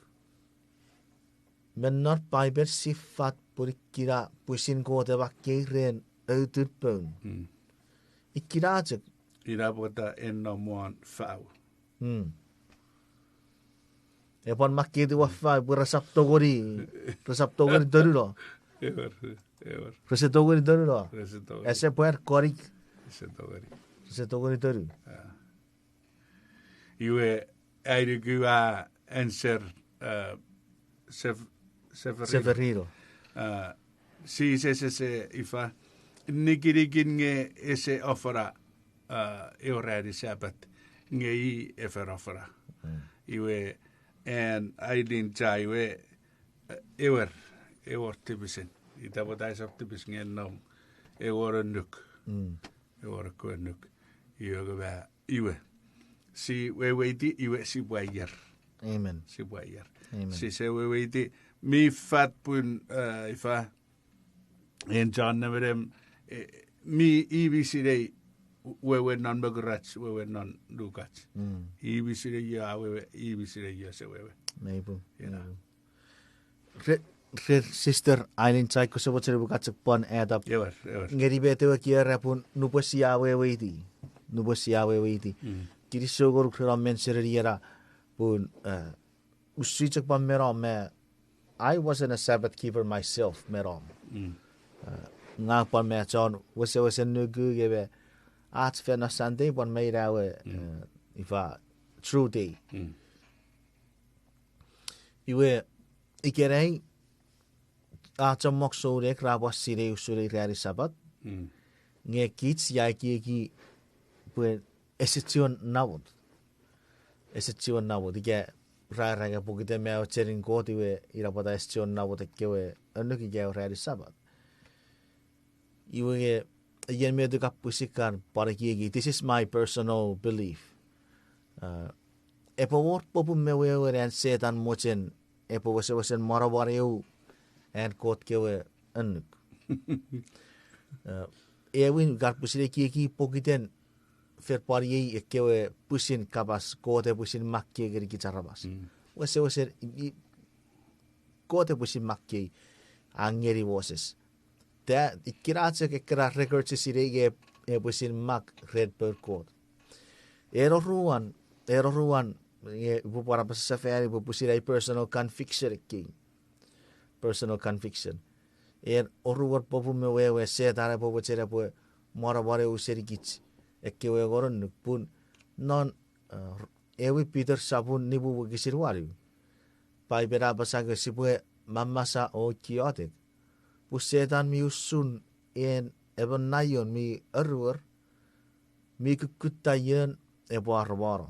men not Bible sifat purikira pusin ko te bakke ren oututpon. Ikira chek ira bota en no moan fau. Epon makke tu wafa berasap togori doruro. Ever. Resap togori doruro. Resetogori. Ese puer korik Resetogori. resap togori doru. Iwe airugu a answer Severino. Si se ifa nikirigin nge ese ofera Ewe Ranin Sabbath nge I efer ofera. Iwe en ailin cha iwe ewer tibisen. Ita botais op tibis nge nom ewer nuk. Ewer ko nuk. Iwe si weweiti iwe si buayer. Amen. Si buayer. Amen. Si se weweiti mi fat pun ifa en John neverem mi ibisire wewe non begrats wewe non lukats. Ibisire ya wewe ibisire ya se wewe. Maybe. Yeah. Sister Eileen Chai ko sabot sila bukat pon edap. Ewer. Ngeri bete wa kiera pun nupo siya weweiti. Kiri sogor kram men sereriera pun usicak pa merom me. I wasn't a Sabbath keeper myself merom. Nga pon me John wase nugu gebe at fe na Sunday pon me rawe ifa true day. Iwe ikerei chamok sore krabas sire usure Ranin Sabbath. Nge kits ya ki pun esition nawod ike rara pukite me cherin koti we ira pada esition nawod kewe anuki ge Ranin Sabbath. Iwe yen me du kapusikan para ki this is my personal belief. Epo wort popu me we ren setan mochen epo wase marabareu and kot kewe anuk. Ewin karpusire ki pokiten fer pari ekewe pusin kabas kote pusin makke geri kicarabas. Wase kote pusin makke angeri woses. Da ikiraatse ke kira record sire ge pusin mak red per kot. Eroruan bu para pasafari bu pusira personal conviction ki. Personal conviction. Oruwar popu me wewe se tara popu chere po mora bare useri gits. Ekewe goron pun non ewi Peter sabun nibu gisirwari. Pai bera basaga sipue mamasa o kiotik. Pusetan mi usun en ebon nayon mi erur mi kukutayen ebo arbaro.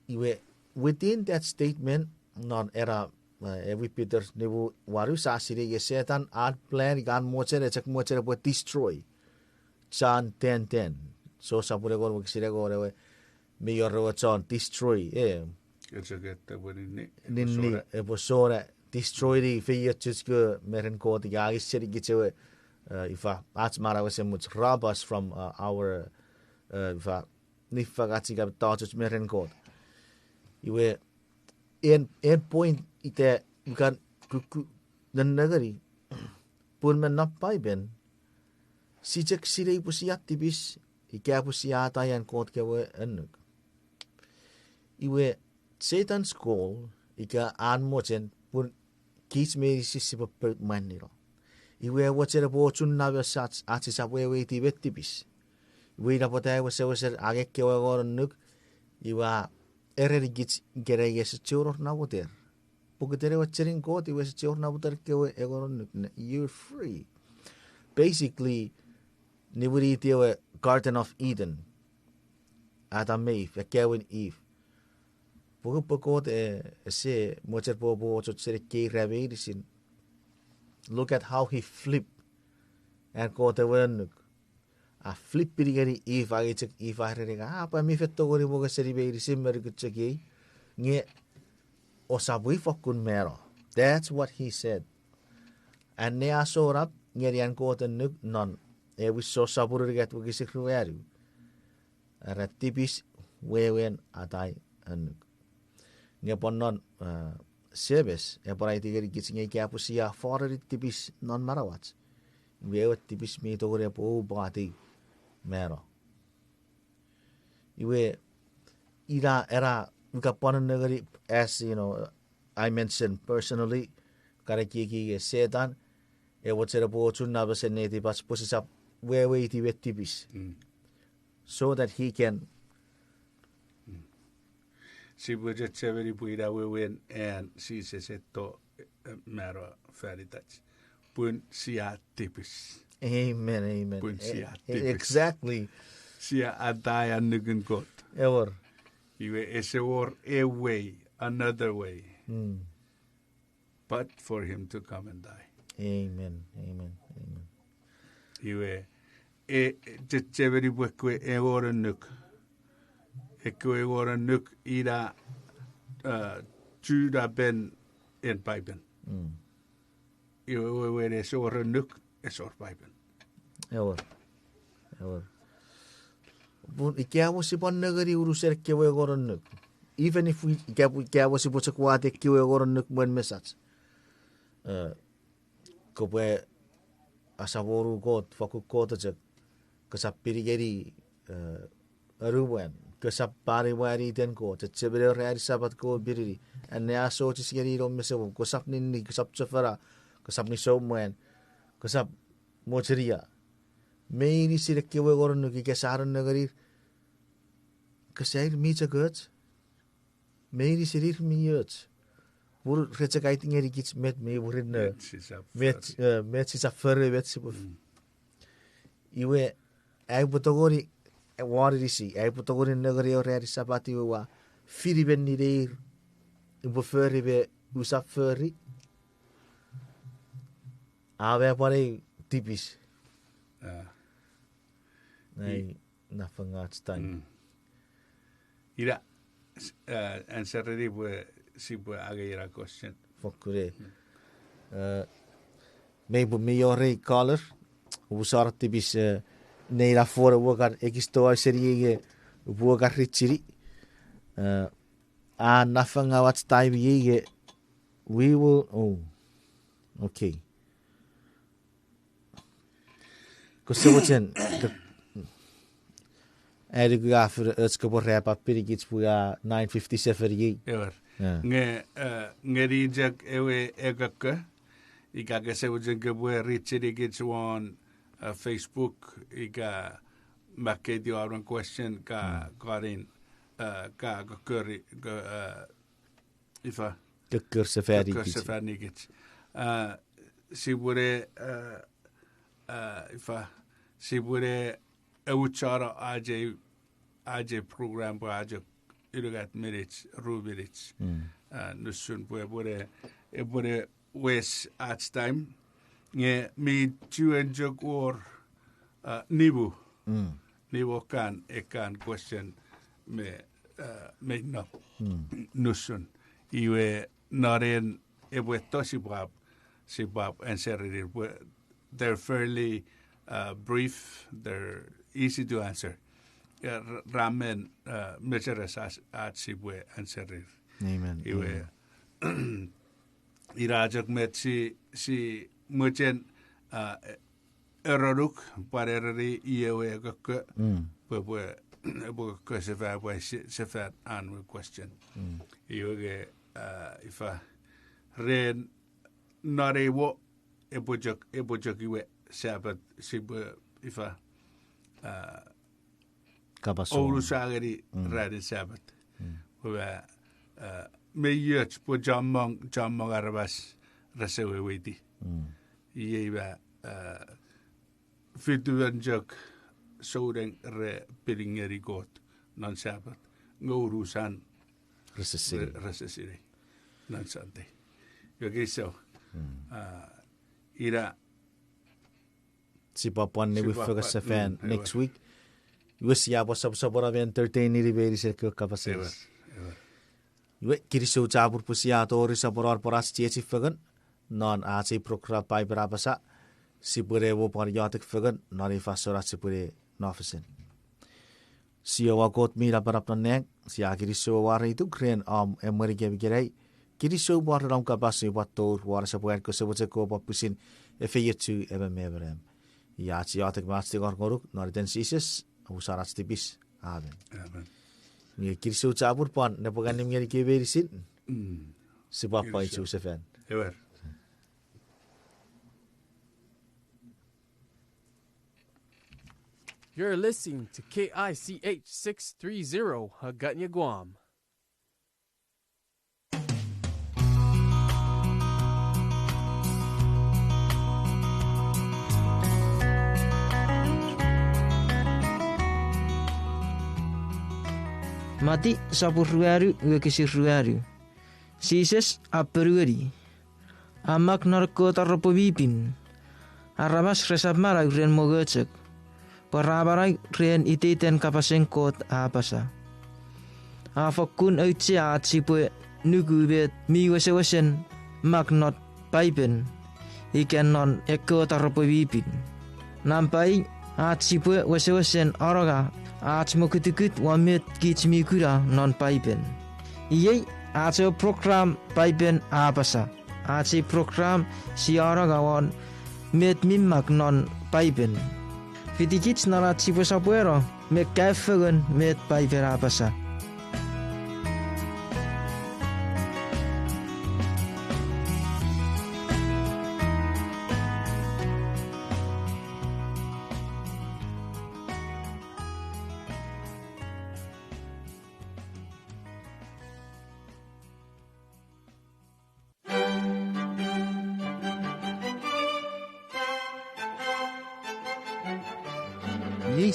Iwe within that statement non era ewi Peter nibu waru sa siri ye setan ad plan gan mochere chak mochere po destroy. John 10:10. So sapure gor gisire gore we mi yorro John destroy Ketsagetta boni ninni ebo sore destroy di fe chiske meren ko ti ga gisiri gichewe ifa at mara we much rob us from our ifa nifa gatsiga touch meren ko. Iwe en point ite bukan kuku dan nagari pun men napai ben si cek sirei pusiat tibis ike pusiata yan kot kewe enuk. Iwe Satan's goal ika an mochen pun kits me sisipa per maniro. Iwe wachere po chun na sats ati sa we tibet tibis. Iwe na potay wase age kewe goron nuk iwa ereni gits gere yes churor na water. Pukitere watchering kot iwe churor na water kewe egoron nuk. You're free. Basically, ni wuri tiwa Garden of Eden. Adam Eve, Ekewe Eve. Pukot se mocher po chot se ke rabe sin. Look at how he flipped. And ko te wen a flip pirigari Eve agi chek Eve ahre pa mi fetto gori mo seri be sin mer gutcheki. Nge osabui fokun mero. That's what he said. And ne asorap ngerian ko te nuk non. E we so sabur get wo gisik rueru. Ratipis wewen atai anuk. Nge ponon sebes e porai tigeri gitsinge kiapu sia forri tipis non marawats. Wewe tipis mi to gore po bati mero. Iwe ira era uka ponon negeri, as you know, I mentioned personally kare ki setan e wotsera po chunna base neti pas posisap wewe iti tipis. So that he can si budget severi puida Wewen and Sises eto mero färditach. Pun sia tipis. Amen. Pun sia tipis. Exactly. Sia atai anukun kot. Ever. Iwe ese or a way, another way. But for him to come and die. Amen. Iwe severi bwekwe e ora nuk. Ekewe ora nuk ira juda ben en Biben. Iwe were es ora nuk es or Biben. Ever. Bun ikiawo si pon negeri uruser kewe ora nuk. Even if we ikiawo si pocha kuate kewe ora nuk buen message. Kopwe asaworu got faku kota jek kasapirigeri aruwen. Kasap pari wari den ko tsebere rari sabat ko biriri and ne aso tisigeri ro mesewo kasap ni kasap chafara kasap ni somwen kasap mocheria meiri sirke we goron ki kesaran nagari kasair mi chagut meiri sirir mi yot bur rechakait ngeri kits met me burin met sisa ferre vet sibuf iwe ai botogori warisi ai putogorin negeri orari sabati wa firi ben ni deir imbo ferri be usap ferri ave pare tipis nei na fangat stan ira answerri bu si bu agira question fokure maybe me ore color usar tipis nei la fora wogar ekisto a serie wogar richiri a nafanga what's time ye we will okay kosochen Erik after it's go rapa pirigits puya 957 ye nge rijak ewe egaka ikage se ujen ge bu richiri gits one Facebook iga make dio aron question ka karin ka curry ifa Kukur safari gits si bude ifa si bude euchara aje program pa aje ilugat merits ruberits nusun bude wes at time nge mi tuen jok or nibu kan ekan question me no nusun iwe naren ebueto si bab answer they're fairly brief, they're easy to answer. Ramen measures at sibwe answer. Amen. Iwe irajak met si muchen eroruk pareri iwe gak bwe sefer an question. Iwe ifa ren narewo ebojak iwe Sabbath sibwe ifa kabaso orusageri Ranin Sabbath. Bwe me yet po jammang arabas rasewe wedi. Iba Fituan jak soudeng re piringeri got non Sabbath ngurusan resesiri non sante. Jadi so ira si papan ne we focus fan next week. Wes ya po sab entertain ni beri se ke kapases. We kiriso cabur pusia tori saborar poras cieci fagan non aci prokra pai berapasa si pure wo par yatik fagan nari fasora si pure nofisen. Si awakot mira barapna nek si kiriso wara itu kren emeri ke bikirai kiriso war ram kapasi wator war sa puer ko sebut ko papusin efeyetu ebe meberem. Ya ci yatik masti goruk nari Nge Sises usarat tipis. Amen. Amen. Ni kiriso cabur pon ne pogan ni Ekewe Pharisee. Si papa itu sefen. Ewer. You're listening to KICH 630 Aganya Guam. Mati sapurruaru uekisirruaru. Sises apperueri. Amak narko tarropobipin. Arabas resap marag ren mogocek. Parabaray ren ititen kapasengkot apasa. Afakun uitsi atsipue nugubet miwesewesen magnot paipen. Iken non eko tarropobipin. Nampai atsipue wesewesen araga. Atsmo kutukut wamet kitsmikura non paipen. Iyay atso program paipen apasa. Atsi program siara gawan met mimak non paipen. Fitikits narat sipo sapuero me kefegen met paipen apasa.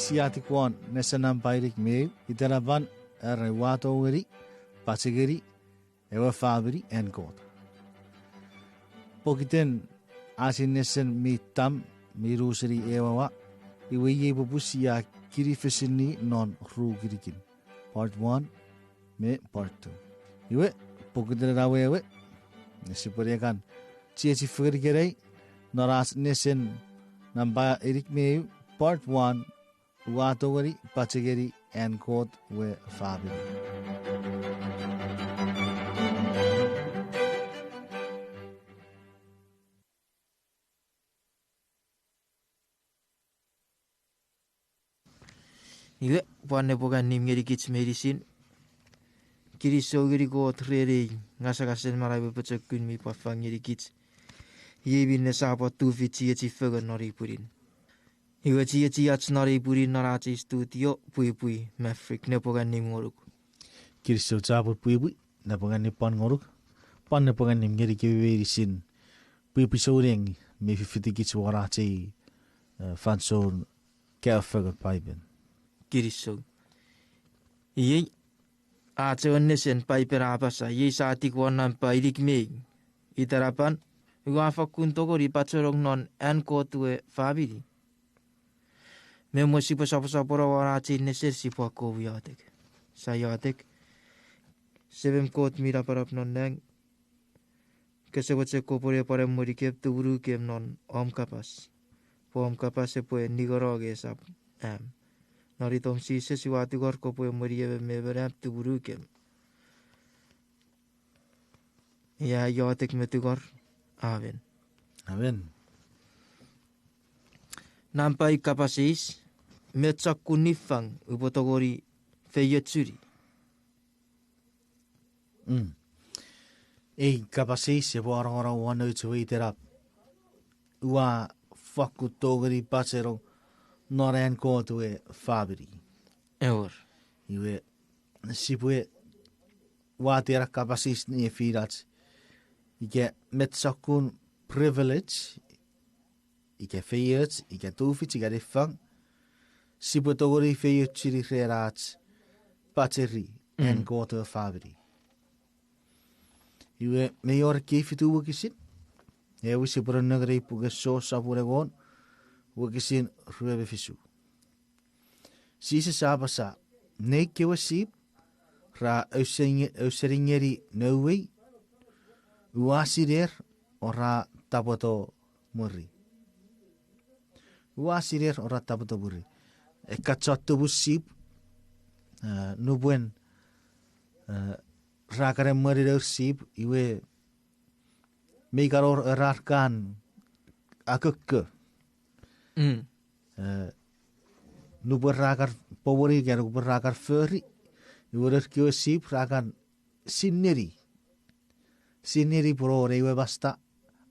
Siatikwan nesanam pairik me itaraban wato weri pasigeri ewa fabri en kot. Pokiten asin nesen mi tam mi ruseri ewa wa iwe ye bubusia kiri fesini non ru kirikin. Part 1 me part 2. Iwe pokiten rawe ewe nesiparekan cieci fagri gerei noras nesen namba erik me part 1 Watogari, Pachigeri, and Court were Fabi. Iwe wane pogan nimgeri kits medicine. Kirisogeri go trere ngasagasen marabe pachakun mi pafangeri kits. Yebi nesapa tu fiti eti fagan nori purin. Iwa cia nari puri naraci studio pui mafrik nepogan nim ngoruk. Kiriso cabur pui nepogan nipan ngoruk. Pan nepogan nim ngeri Ekewe Pharisee pui soreng me fifiti kits waraci fanson kefagat paipen. Kiriso. Iye ace onesen paiper apasa ye satik wanan pairik me. Itarapan uafakun togori pacorong non ankotue fabiri. Memo sipo sapora waraci neser sipo ako wiatek. Sayatek. Sebem kot mira parap non neng. Kesebut seko pore pare morikep tuburu kem non om kapas. Po om kapas sepoe nigoroge sap am. Naritom sise siwati gor ko poe moriebe meberap tuburu kem. Ya yatek metugor. Amen. Amen. Nampai kapasis metsak kunifang upotogori feyetsuri. Kapasis se orang-orang wana itu iterap. Ua fakutogori pacerong noren ko tuwe fabri. Ewer. Iwe sipue watera kapasis ni firat. Ike metsakun privilege ike feiert, ike tūwhit, ike rewhang, sipo togori feiert chiri rerats, bateri, en kōtua whāwiri. Iwe me ora keifitu wakisin, e wisi pura nagare puga so sapure gon, wakisin ruebe fisu. Sisa sabasa, nei kewa sip, ra auseringeri nauwei, uasirer ora tapoto muri. Uasirer ora tapoto muri. E katsatu sip, nubuen rakare muri sip, iwe meikaro rarkan akukke. Nubuen rakar powori kera nubuen rakar furry, iwe rarkiwa sip rakan sinneri. Sinneri puro iwe basta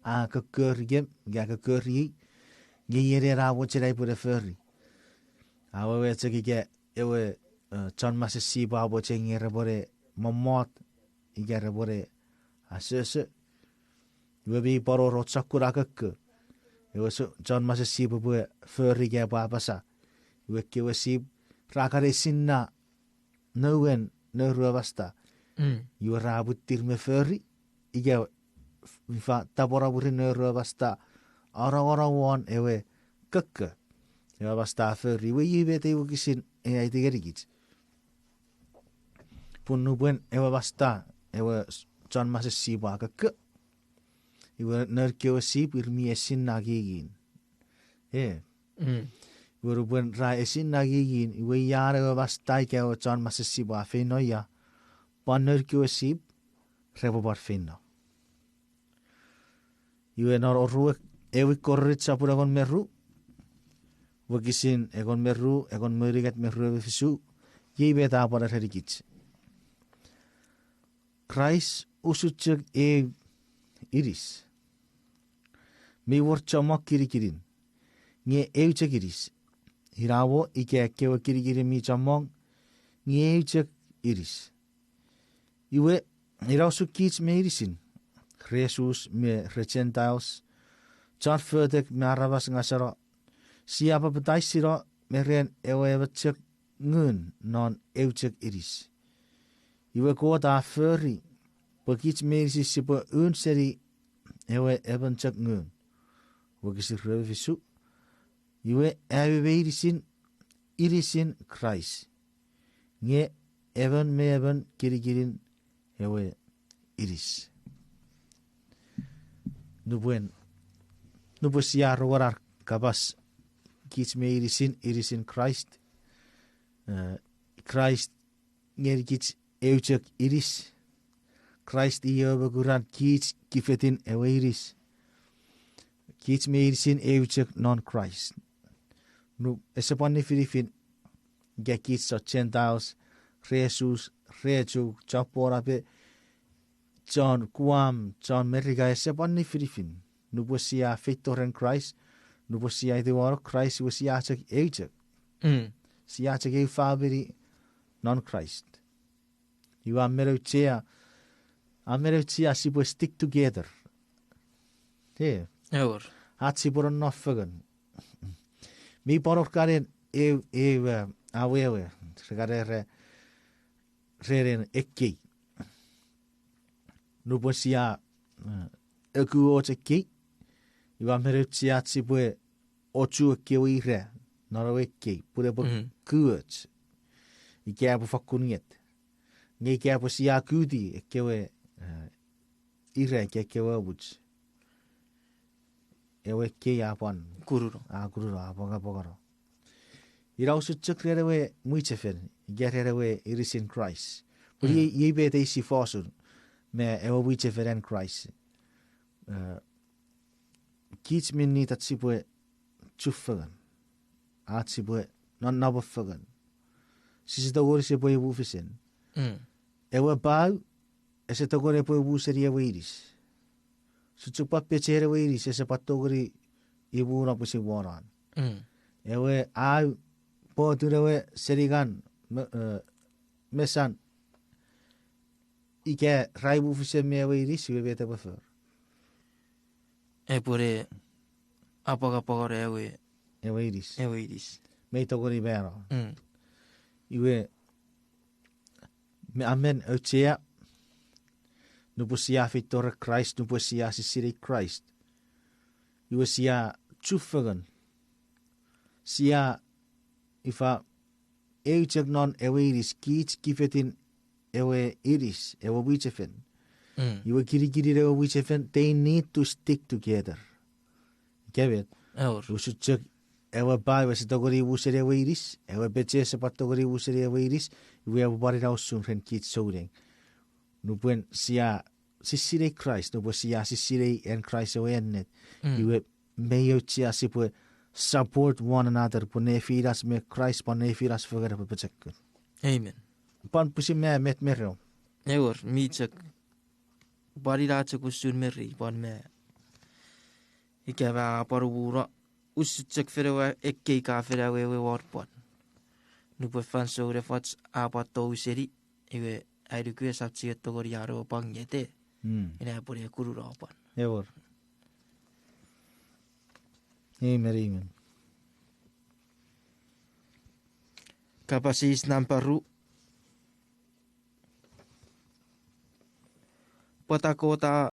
akukkörgem, gakukörgi, giyere rawo chirai pure furry. Awe wetsaki ke ewe John Mase sip abo chengere pore momot, igere pore asese. Iwe bi poro rotsakura akukku. Iwe John Mase sip pue furry ke papasa. Iwe kiwe sip rakare sinna nauen naurua vasta. Iwe rabutir me furry. Ige mifa tabora puri naurua vasta. Ora won ewe kukku. Iwe vasta furry. Iwe iwe te iwe kisin e aiti gerigit. Punnu puen ewe vasta. Ewe John Mase sip akukku. Iwe nerkiwe sip irmi esin nagigin. Iwe rupuen ra esin nagigin. Iwe yare ewe vasta ike ewe John Mase sip a fino ya. Pa nerkiwe sip rebo bar fino. Iwe nor orue ewe korrit sapura kon meru. Wakisin egon meru, egon merigat meru ewe fisu. Iwe ta para herikit. Christ usutjek iris. Mi worchama kirikirin. Nge euchek iris. Hirawo ike ekewe kirikirin mi chamong. Nge euchek iris. Iwe hirausu kits me irisin. Jesus me Gentiles. Charfurtek me arabas ngasara. Siapa betai sira me ren ewe evachek ngun non euchek iris. Iwe kota furry. Pakits me irisi sipa unseri ewe evanchek ngun. Wakisir rebe visu. Iwe ewe irisin Christ. Nge evan me evan kirikirin ewe iris. Nubuen siya rowarar kabas kits me irisin Christ. Christ ngeri kits euchek iris. Christ iyo baguran kits kifetin ewe iris. Kits me irisin euchek non Christ. Nu eseponni filifin ge kits so Gentiles Jesus reju chaporape John Guam John Merriga eseponni filifin. Nu bosia fitoren Christ. Nu bosia idewar Christ bosia chek euchek. Sia chek eu fabiri non Christ. You are merochea. Amereutia sipo stick together. Ewer. Hat sipo ron noffagan. Mi poror karen awewe. Regare reren ekki. Nupo sia eku o ekki. You are merochea sipo ochu ekki wire. Noro ekki. Pure po kuot. Ike po fakuniet. Nge po sia kudi ekewe ire kekewe wuch. Ewe ke apon. Kururo. Kururo apoga pogaro. Irau suchuk rerewe muichefen. Gererewe irisin Christ. Puri yebe te isi fosun. Me ewe muichefen Christ. Kits min ni tat sipwe chuffagan. At sipwe non nabaffagan. Sisi tagori sipwe wufisen. Ewe bau. Ese togore po buseri ewe iris. Suchuk pape chere ewe iris. Ese patogori ibu na pusi waran. Ewe au po turewe serigan mesan. Ike raibu fise me ewe iris. Iwe bete befer. E pure apagapagore Ewe iris. iris. Mei tokori bero. Mm. Iwe me amen autea. Nupo sia fitora Christ, nupo sia sisiri Christ. Iwe sia tsufagan. Sia ifa euteg non ewe iris kiits kifetin ewe iris, ewe wichefen. Iwe kiri ewe wichefen, they need to stick together. Kevet. Usutjek ewe bai wese tokori wusere ewe iris, ewe beche sepat tokori wusere ewe iris, iwe ewe bari rausun ren kiits soudeng. Nupuen sia sisire Christ, nupo sia sisire en Christ ewe ennet. Iwe meio tia sipue support one another pune firas me Christ pune firas fagara pupecekun. Amen. Pan pusi me met mereo. Ewer miitsek bari raatse kusun meri pan me. Ikävä paruura ussitsek ferewa ekkei ka ferewa ewe warpan. Nupo fanso refats apato useri ewe aidukue satsi ettogori aro pangyete. Ina pori kururapan. Ewer. Amen. Kapasis namparu Pwata kota